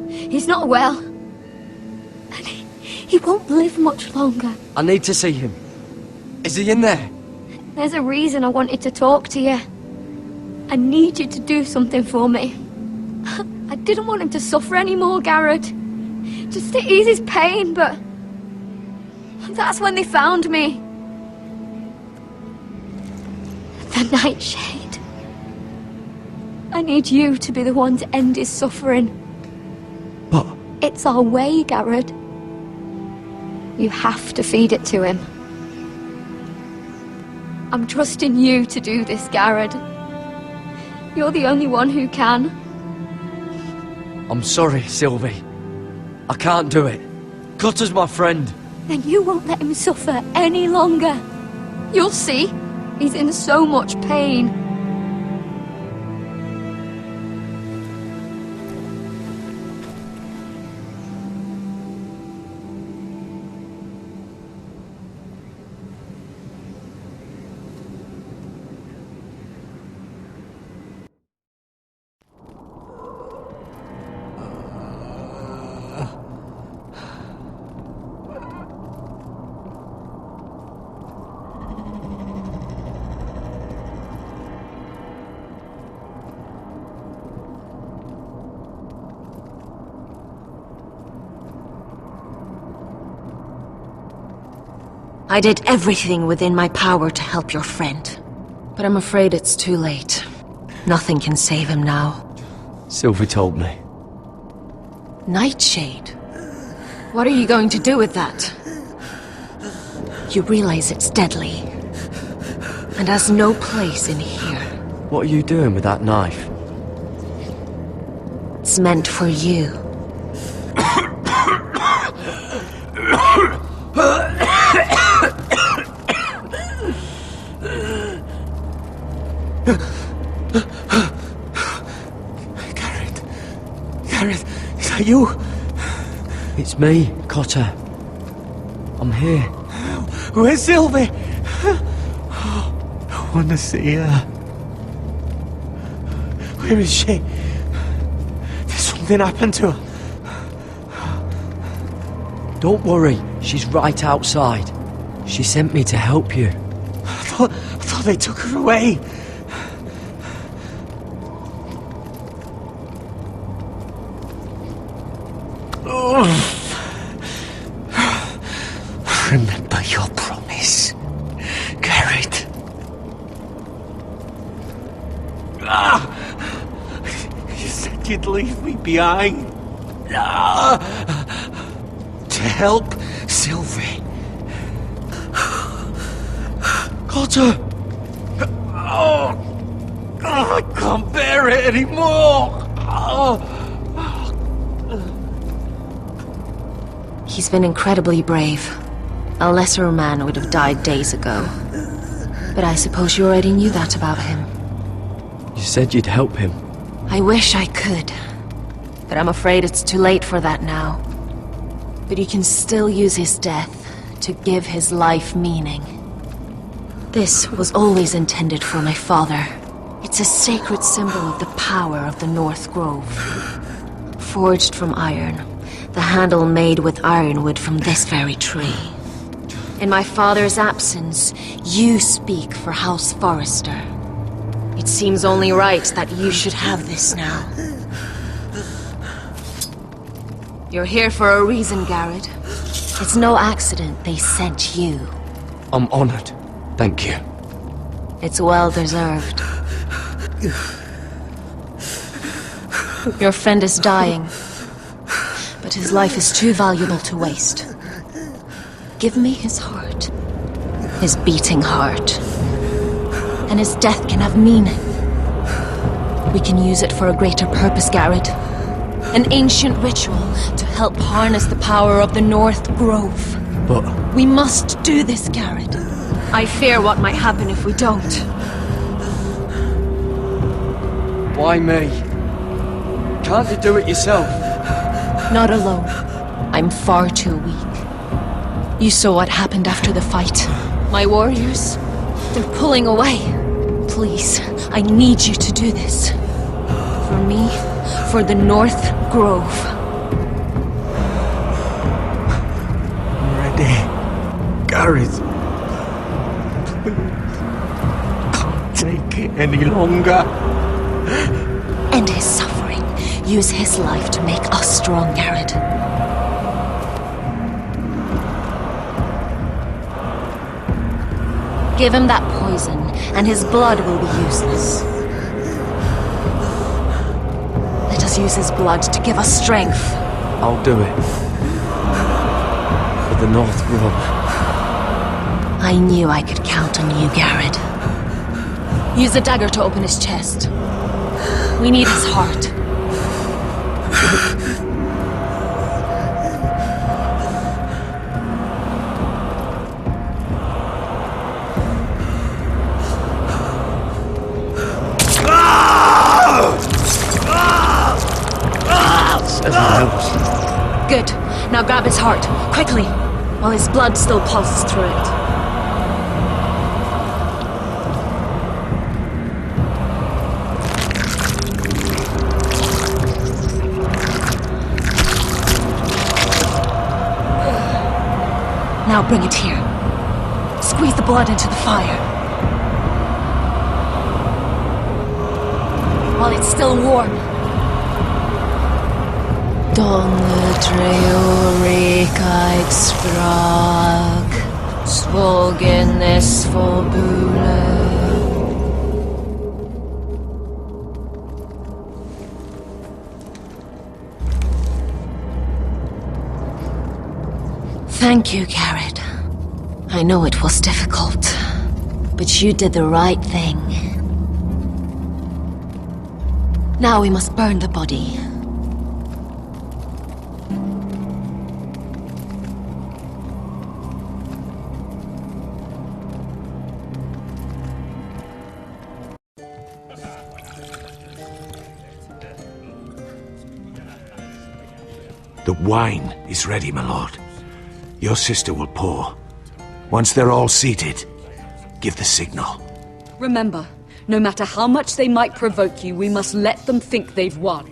He's not well. And he won't live much longer. I need to see him. Is he in there? There's a reason I wanted to talk to you. I need you to do something for me. I didn't want him to suffer anymore, Garrett. Just to ease his pain, but... that's when they found me. The Nightshade. I need you to be the one to end his suffering. But... it's our way, Garrett. You have to feed it to him. I'm trusting you to do this, Garrett. You're the only one who can. I'm sorry, Sylvie. I can't do it. Cutter's my friend. Then you won't let him suffer any longer. You'll see. He's in so much pain. I did everything within my power to help your friend. But I'm afraid it's too late. Nothing can save him now. Sylvie told me. Nightshade? What are you going to do with that? You realize it's deadly, and has no place in here. What are you doing with that knife? It's meant for you. Gareth, is that you? It's me, Cotter. I'm here. Where's Sylvie? I want to see her. Where is she? Did something happen to her? Don't worry, she's right outside. She sent me to help you. I thought they took her away. Remember your promise, Garrett. You said you'd leave me behind. To help Sylvie. Cotter! I can't bear it anymore. He's been incredibly brave. A lesser man would have died days ago. But I suppose you already knew that about him. You said you'd help him. I wish I could. But I'm afraid it's too late for that now. But you can still use his death to give his life meaning. This was always intended for my father. It's a sacred symbol of the power of the North Grove. Forged from iron, the handle made with ironwood from this very tree. In my father's absence, you speak for House Forrester. It seems only right that you should have this now. You're here for a reason, Garrett. It's no accident they sent you. I'm honored. Thank you. It's well deserved. Your friend is dying, but his life is too valuable to waste. Give me his heart. His beating heart. And his death can have meaning. We can use it for a greater purpose, Garrett. An ancient ritual to help harness the power of the North Grove. But... we must do this, Garrett. I fear what might happen if we don't. Why me? Can't you do it yourself? Not alone. I'm far too weak. You saw what happened after the fight. My warriors, they're pulling away. Please, I need you to do this. For me, for the North Grove. I'm ready. Gareth. Can't take it any longer. End his suffering. Use his life to make us strong, Garrett. Give him that poison, and his blood will be useless. Let us use his blood to give us strength. I'll do it. For the North Grove. I knew I could count on you, Garrett. Use the dagger to open his chest. We need his heart. Good. Now grab his heart, quickly, while his blood still pulses through it. Now bring it here. Squeeze the blood into the fire. While it's still warm. Donne treoricaid sprag, Svågen forbule. Thank you, Garrett. I know it was difficult, but you did the right thing. Now we must burn the body. The wine is ready, my lord. Your sister will pour. Once they're all seated, give the signal. Remember, no matter how much they might provoke you, we must let them think they've won.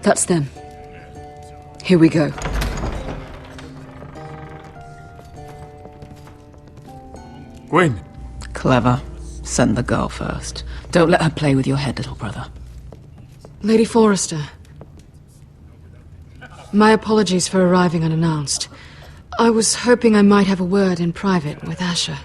That's them. Here we go. Gwyn. Clever. Send the girl first. Don't let her play with your head, little brother. Lady Forrester. My apologies for arriving unannounced. I was hoping I might have a word in private with Asher.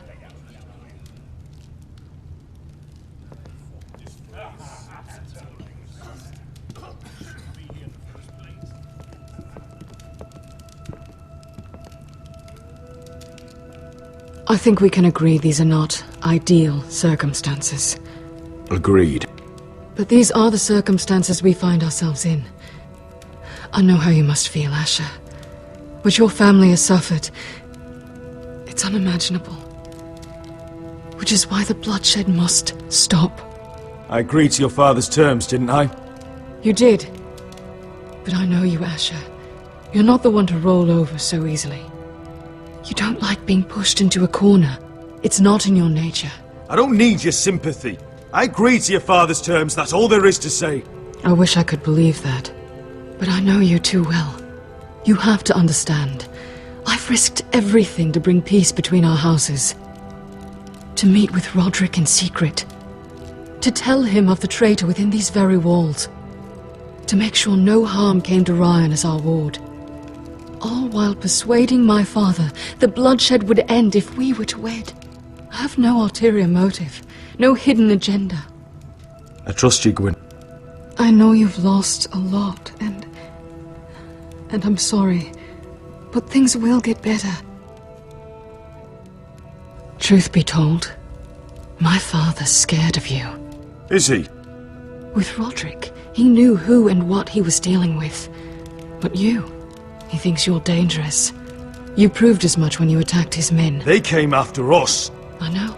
I think we can agree these are not ideal circumstances. Agreed. But these are the circumstances we find ourselves in. I know how you must feel, Asher. What your family has suffered, it's unimaginable. Which is why the bloodshed must stop. I agreed to your father's terms, didn't I? You did. But I know you, Asher. You're not the one to roll over so easily. You don't like being pushed into a corner. It's not in your nature. I don't need your sympathy. I agreed to your father's terms, that's all there is to say. I wish I could believe that. But I know you too well. You have to understand. I've risked everything to bring peace between our houses. To meet with Roderick in secret. To tell him of the traitor within these very walls. To make sure no harm came to Ryan as our ward. All while persuading my father the bloodshed would end if we were to wed. I have no ulterior motive. No hidden agenda. I trust you, Gwyn. I know you've lost a lot, and I'm sorry, but things will get better. Truth be told, my father's scared of you. Is he? With Roderick, he knew who and what he was dealing with. But you, he thinks you're dangerous. You proved as much when you attacked his men. They came after us. I know,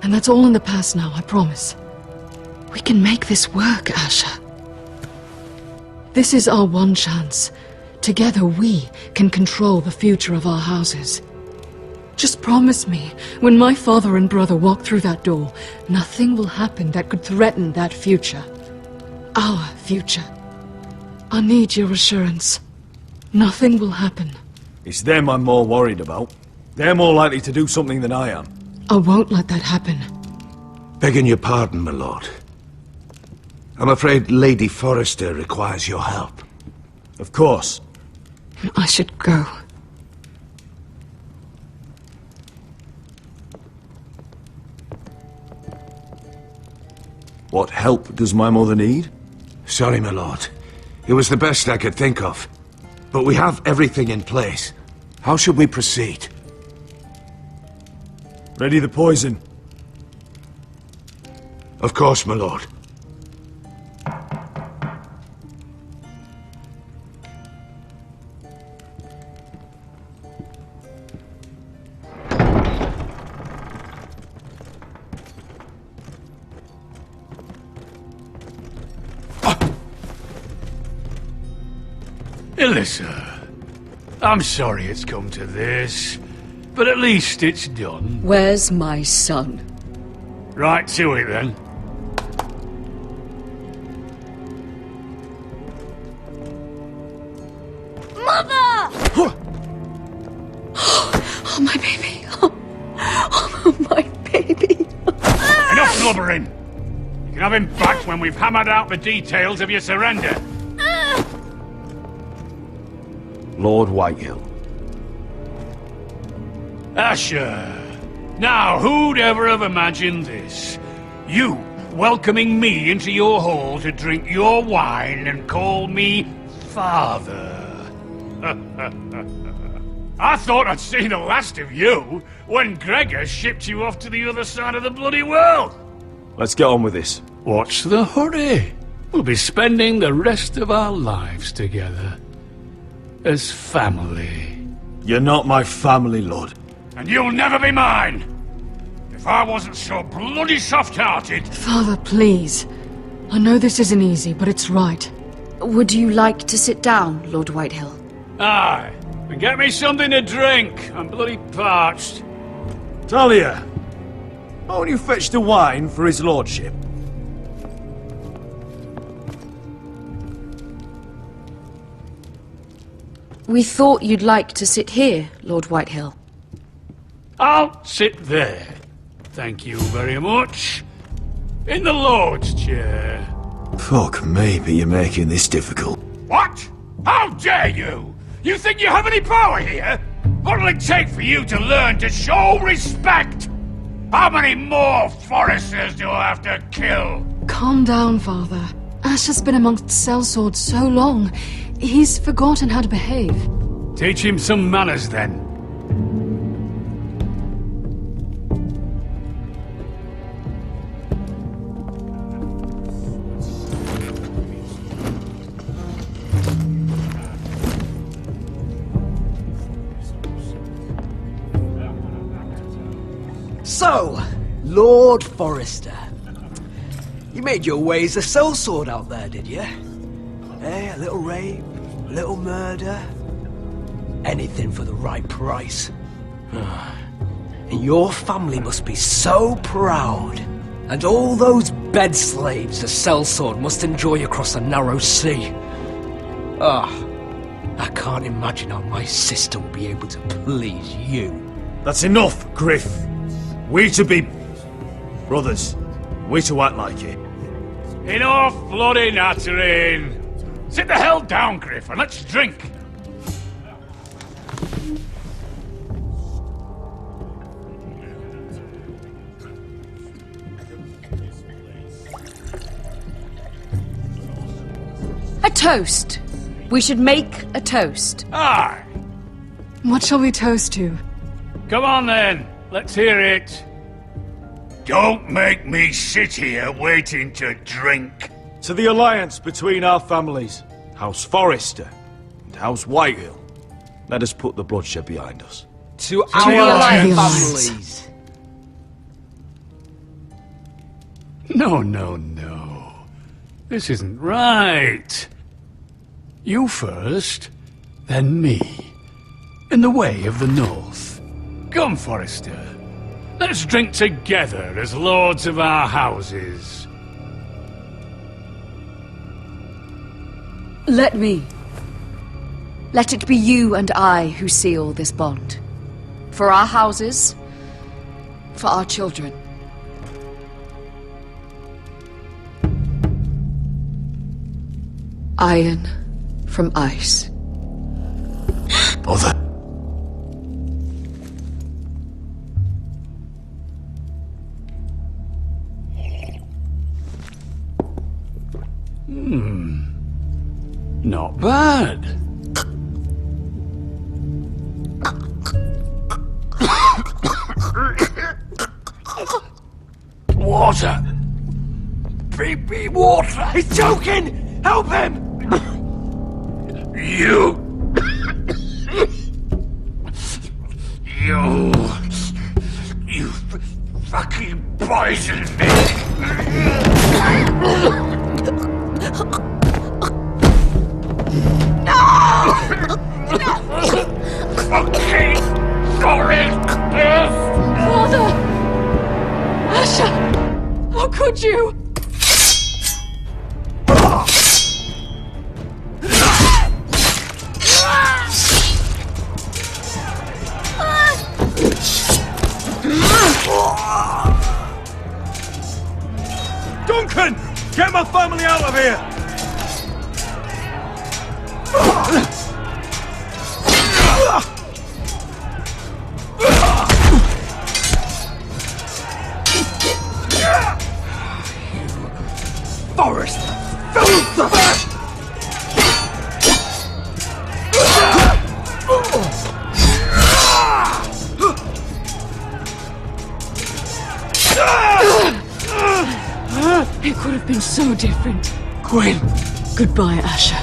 and that's all in the past now, I promise. We can make this work, Asher. This is our one chance. Together we can control the future of our houses. Just promise me, when my father and brother walk through that door, nothing will happen that could threaten that future. Our future. I need your assurance. Nothing will happen. It's them I'm more worried about. They're more likely to do something than I am. I won't let that happen. Begging your pardon, my lord. I'm afraid Lady Forrester requires your help. Of course. I should go. What help does my mother need? Sorry, my lord. It was the best I could think of. But we have everything in place. How should we proceed? Ready the poison. Of course, my lord. Alyssa, I'm sorry it's come to this, but at least it's done. Where's my son? Right to it then. Mother! Oh, my baby. Oh, my baby. Enough blubbering! You can have him back when we've hammered out the details of your surrender. Lord Whitehill. Asher! Now, who'd ever have imagined this? You welcoming me into your hall to drink your wine and call me father. I thought I'd seen the last of you when Gregor shipped you off to the other side of the bloody world. Let's get on with this. What's the hurry? We'll be spending the rest of our lives together. As family. You're not my family, Lord. And you'll never be mine! If I wasn't so bloody soft-hearted... Father, please. I know this isn't easy, but it's right. Would you like to sit down, Lord Whitehill? Aye. And get me something to drink. I'm bloody parched. Talia! Won't you fetch the wine for his lordship? We thought you'd like to sit here, Lord Whitehill. I'll sit there. Thank you very much. In the Lord's chair. Fuck me, but you're making this difficult. What? How dare you? You think you have any power here? What'll it take for you to learn to show respect? How many more Foresters do I have to kill? Calm down, Father. Ash has been amongst sellswords so long. He's forgotten how to behave. Teach him some manners, then. So, Lord Forrester, you made your way as a sellsword out there, did you? Eh, a little rape, a little murder, anything for the right price. And your family must be so proud. And all those bed slaves a sellsword must enjoy across a narrow sea. I can't imagine how my sister will be able to please you. That's enough, Griff. We to be brothers. We to act like it. Enough bloody nattering. Sit the hell down, Griff, and let's drink. A toast. We should make a toast. Aye. What shall we toast to? Come on then. Let's hear it. Don't make me sit here waiting to drink. To the alliance between our families, House Forrester and House Whitehill. Let us put the bloodshed behind us. To our families. No. This isn't right. You first, then me. In the way of the North. Come, Forrester. Let's drink together as lords of our houses. Let me. Let it be you and I who seal this bond. For our houses, for our children. Iron from ice. Mother. Not bad. Water. Baby water. He's choking! Help him! You fucking poisoned me! Fucking sorry! Father! Asher! How could you? Duncan! Get my family out of here! Forrester! Filth! It could have been so different. Gwyn! Goodbye, Asher.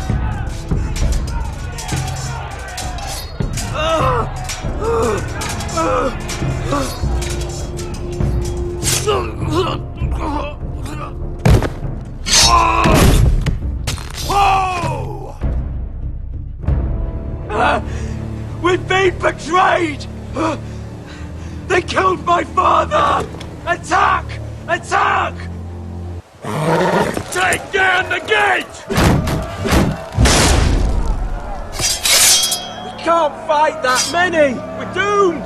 We've been betrayed! They killed my father! Attack! Attack! Take down the gate! We can't fight that many! We're doomed!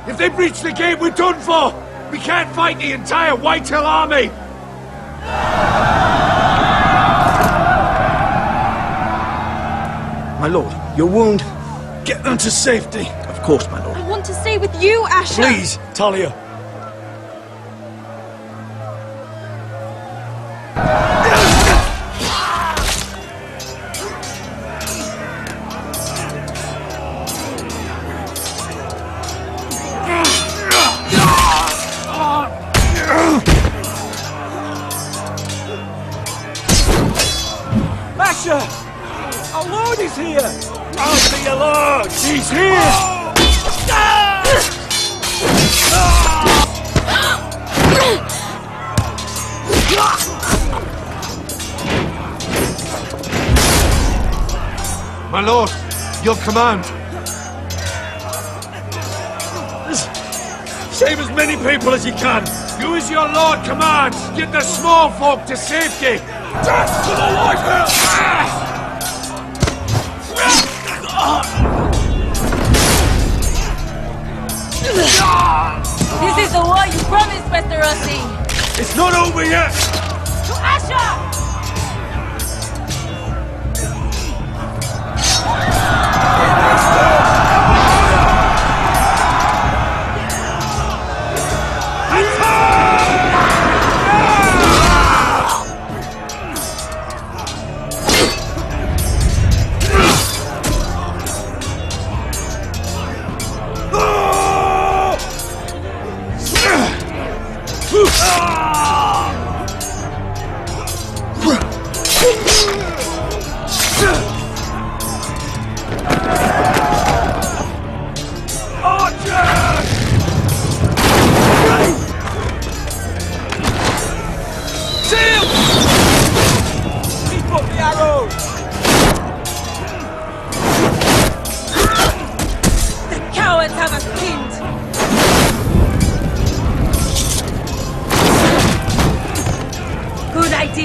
If they breach the gate, we're done for! We can't fight the entire Whitehill army! My lord, your wound. Get them to safety. Of course, my lord. I want to stay with you, Asher! Please, Talia. Asher! Our lord is here! I'll be your lord! He's here! My lord, your command. Save as many people as you can. Do as your lord commands. Get the small folk to safety. Death to the Whitehill! This is the war you promised, Mr. Rossi! It's not over yet! To Asher!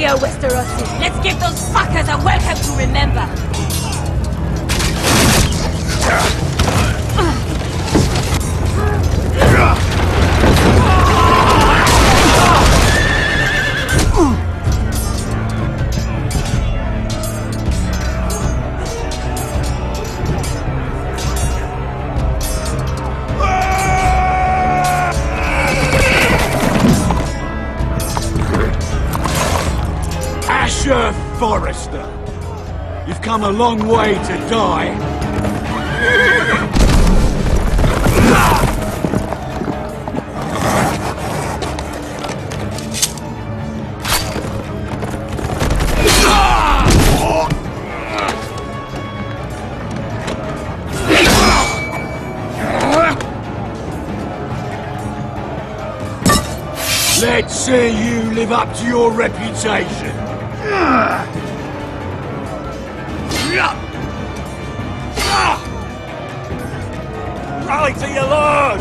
Westerosi. Let's give those fuckers a welcome to remember. Asher Forrester, you've come a long way to die. Let's see you live up to your reputation. Rally to your lord!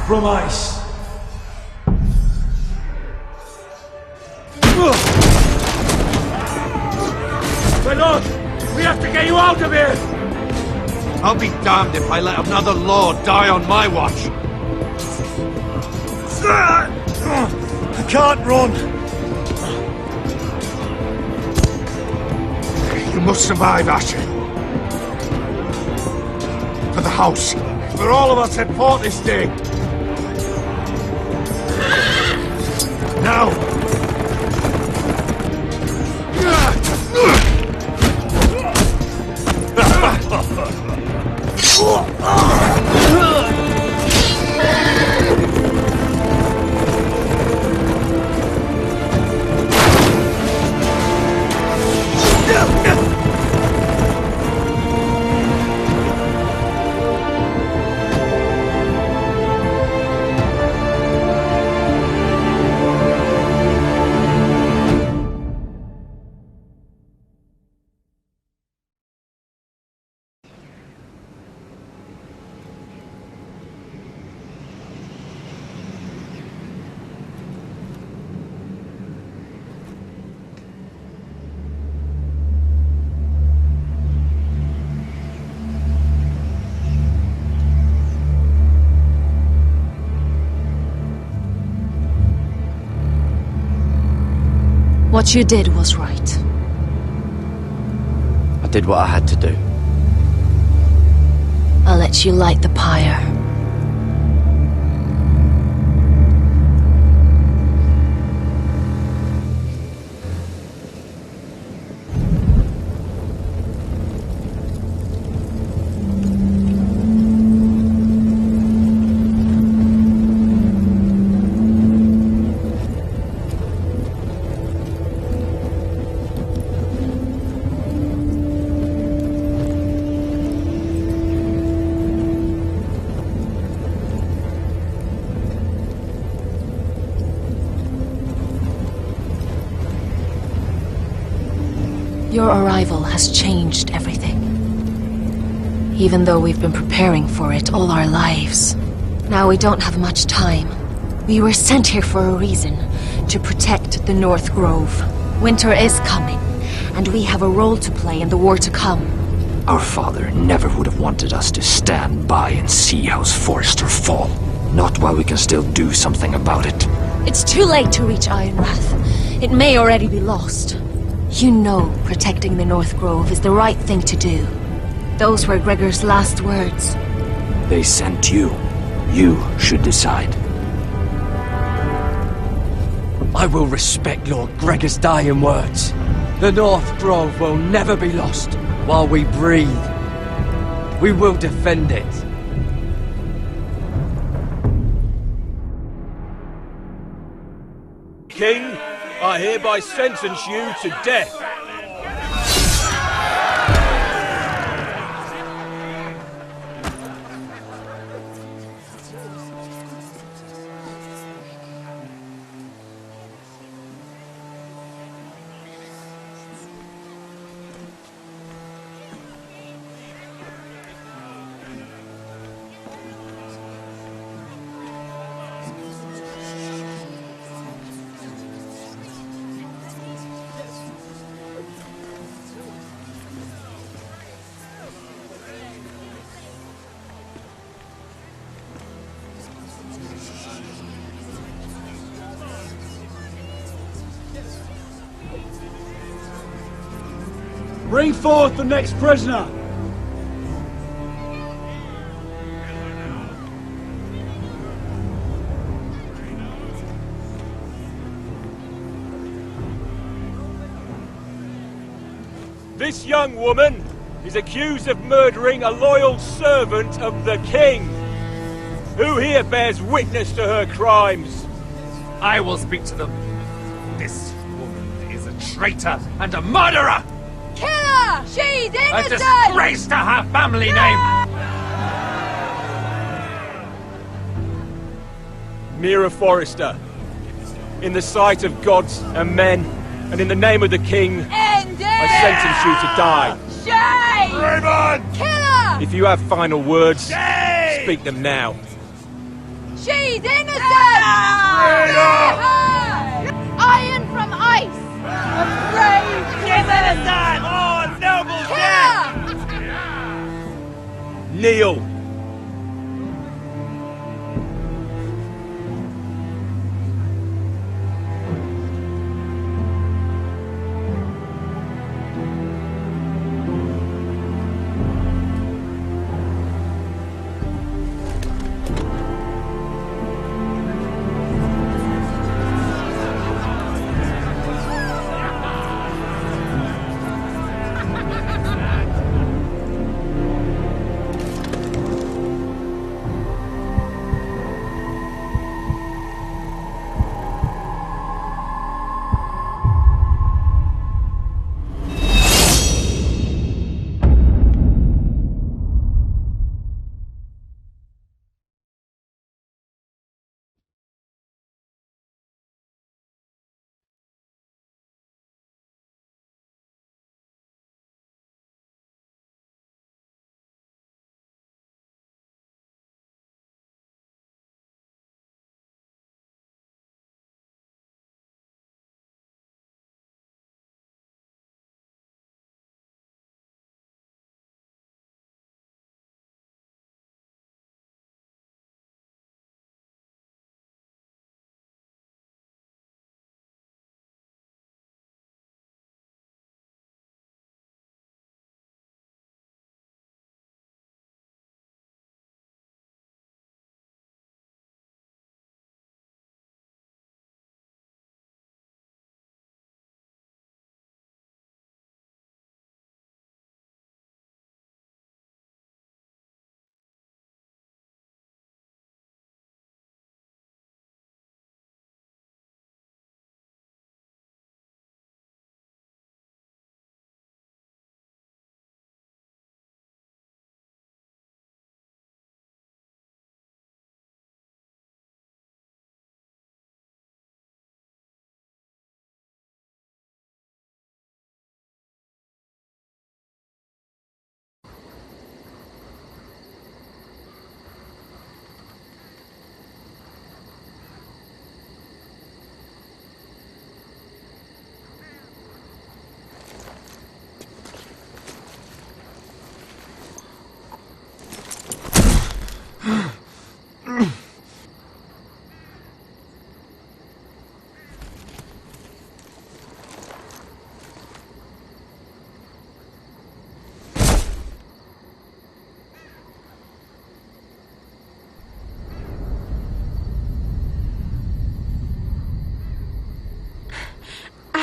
From ice. My lord, we have to get you out of here! I'll be damned if I let another lord die on my watch. I can't run. You must survive, Asher. For the house. For all of us at port this day. Now! What you did was right. I did what I had to do. I'll let you light the pyre. Your arrival has changed everything. Even though we've been preparing for it all our lives. Now we don't have much time. We were sent here for a reason. To protect the North Grove. Winter is coming, and we have a role to play in the war to come. Our father never would have wanted us to stand by and see House Forrester fall. Not while we can still do something about it. It's too late to reach Ironrath. It may already be lost. You know protecting the North Grove is the right thing to do. Those were Gregor's last words. They sent you. You should decide. I will respect Lord Gregor's dying words. The North Grove will never be lost while we breathe. We will defend it. King, I hereby sentence you to death. Bring forth the next prisoner! This young woman is accused of murdering a loyal servant of the king. Who here bears witness to her crimes? I will speak to them. This woman is a traitor and a murderer! Kill her! She's A innocent! disgrace to her family name! Mira Forrester, in the sight of gods and men, and in the name of the king, End it! I sentence you to die. Shame! Raymond! Kill her! If you have final words, speak them now. She's innocent! Free her! Iron from ice! A brave She's innocent! Oh, noble death! Kneel!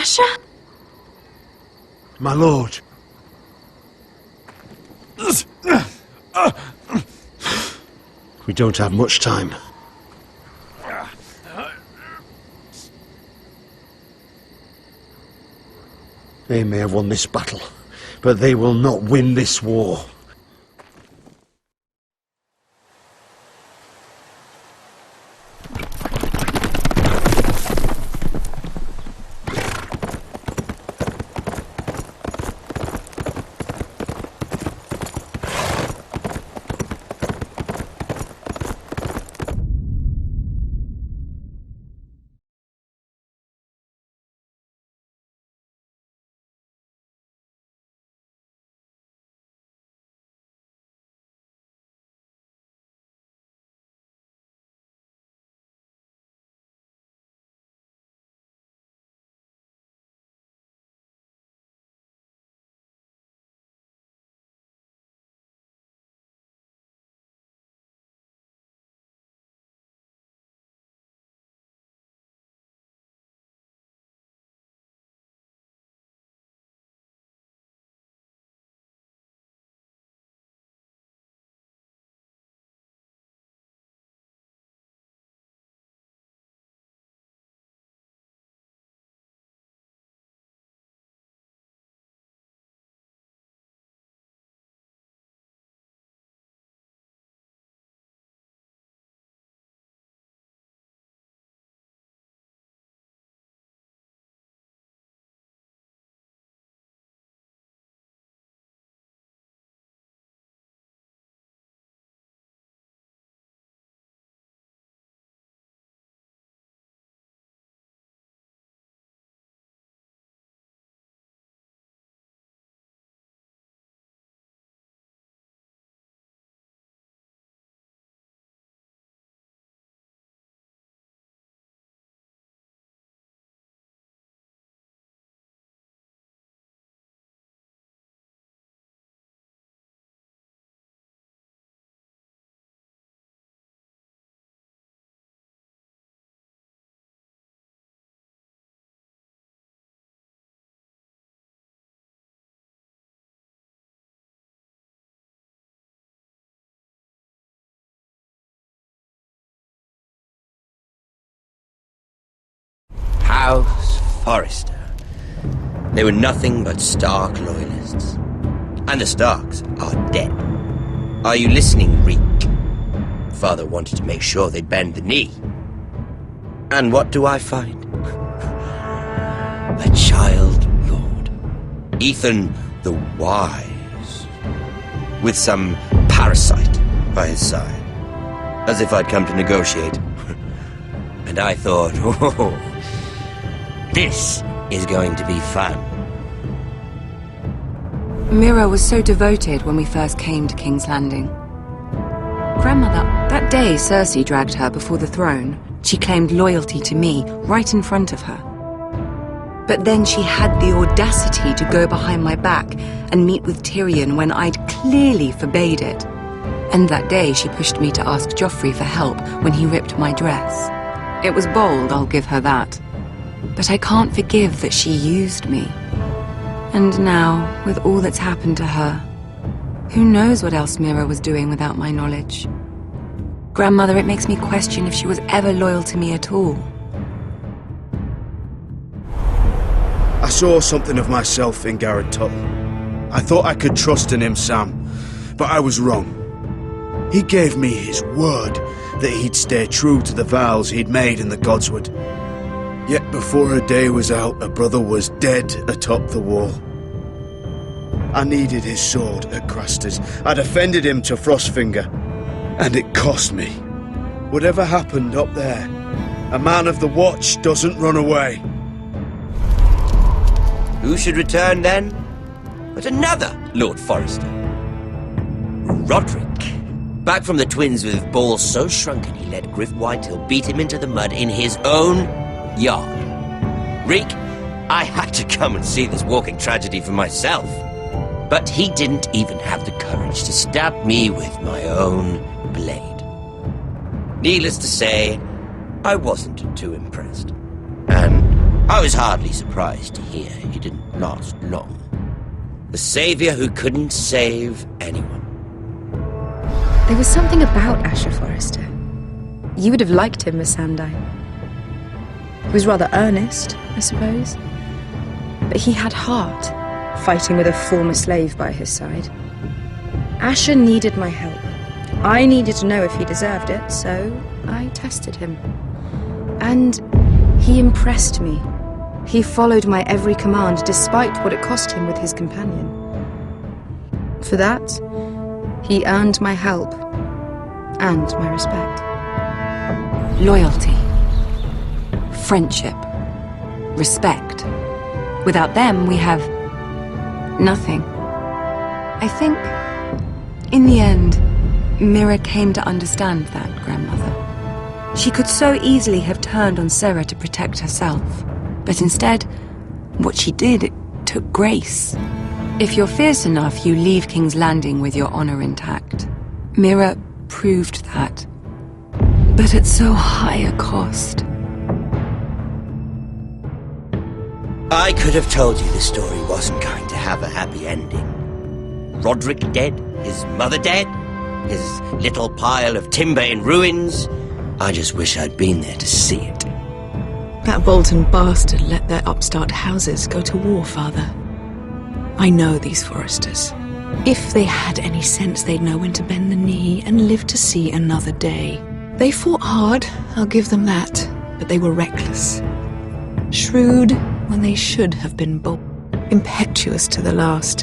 Asher? My lord. We don't have much time. They may have won this battle, but they will not win this war. House Forrester. They were nothing but Stark loyalists. And the Starks are dead. Are you listening, Reek? Father wanted to make sure they'd bend the knee. And what do I find? A child lord. Ethan the Wise. With some parasite by his side. As if I'd come to negotiate. And I thought, oh, this is going to be fun. Mira was so devoted when we first came to King's Landing. Grandmother, that day Cersei dragged her before the throne, she claimed loyalty to me right in front of her. But then she had the audacity to go behind my back and meet with Tyrion when I'd clearly forbade it. And that day she pushed me to ask Joffrey for help when he ripped my dress. It was bold, I'll give her that. But I can't forgive that she used me. And now, with all that's happened to her, who knows what else Mira was doing without my knowledge? Grandmother, it makes me question if she was ever loyal to me at all. I saw something of myself in Garrett Tuttle. I thought I could trust in him, Sam, but I was wrong. He gave me his word that he'd stay true to the vows he'd made in the Godswood. Yet before a day was out, a brother was dead atop the wall. I needed his sword at Craster's. I defended him to Frostfinger, and it cost me. Whatever happened up there, a man of the Watch doesn't run away. Who should return then? But another Lord Forrester. Roderick. Back from the Twins with balls so shrunken he let Griff Whitehill beat him into the mud in his own yard. Reek, I had to come and see this walking tragedy for myself. But he didn't even have the courage to stab me with my own blade. Needless to say, I wasn't too impressed. And I was hardly surprised to hear he didn't last long. The savior who couldn't save anyone. There was something about Asher Forrester. You would have liked him, Miss Sandine. He was rather earnest, I suppose. But he had heart, fighting with a former slave by his side. Asher needed my help. I needed to know if he deserved it, so I tested him. And he impressed me. He followed my every command, despite what it cost him with his companion. For that, he earned my help and my respect. Loyalty, friendship, respect. Without them, we have nothing. I think, in the end, Mira came to understand that, Grandmother. She could so easily have turned on Sarah to protect herself. But instead, what she did, it took grace. If you're fierce enough, you leave King's Landing with your honor intact. Mira proved that. But at so high a cost. I could have told you the story wasn't going to have a happy ending. Roderick dead, his mother dead, his little pile of timber in ruins. I just wish I'd been there to see it. That Bolton bastard let their upstart houses go to war, Father. I know these Forresters. If they had any sense, they'd know when to bend the knee and live to see another day. They fought hard, I'll give them that, but they were reckless. Shrewd when they should have been bold. Impetuous to the last.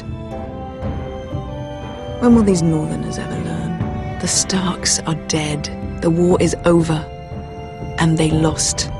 When will these Northerners ever learn? The Starks are dead. The war is over. And they lost.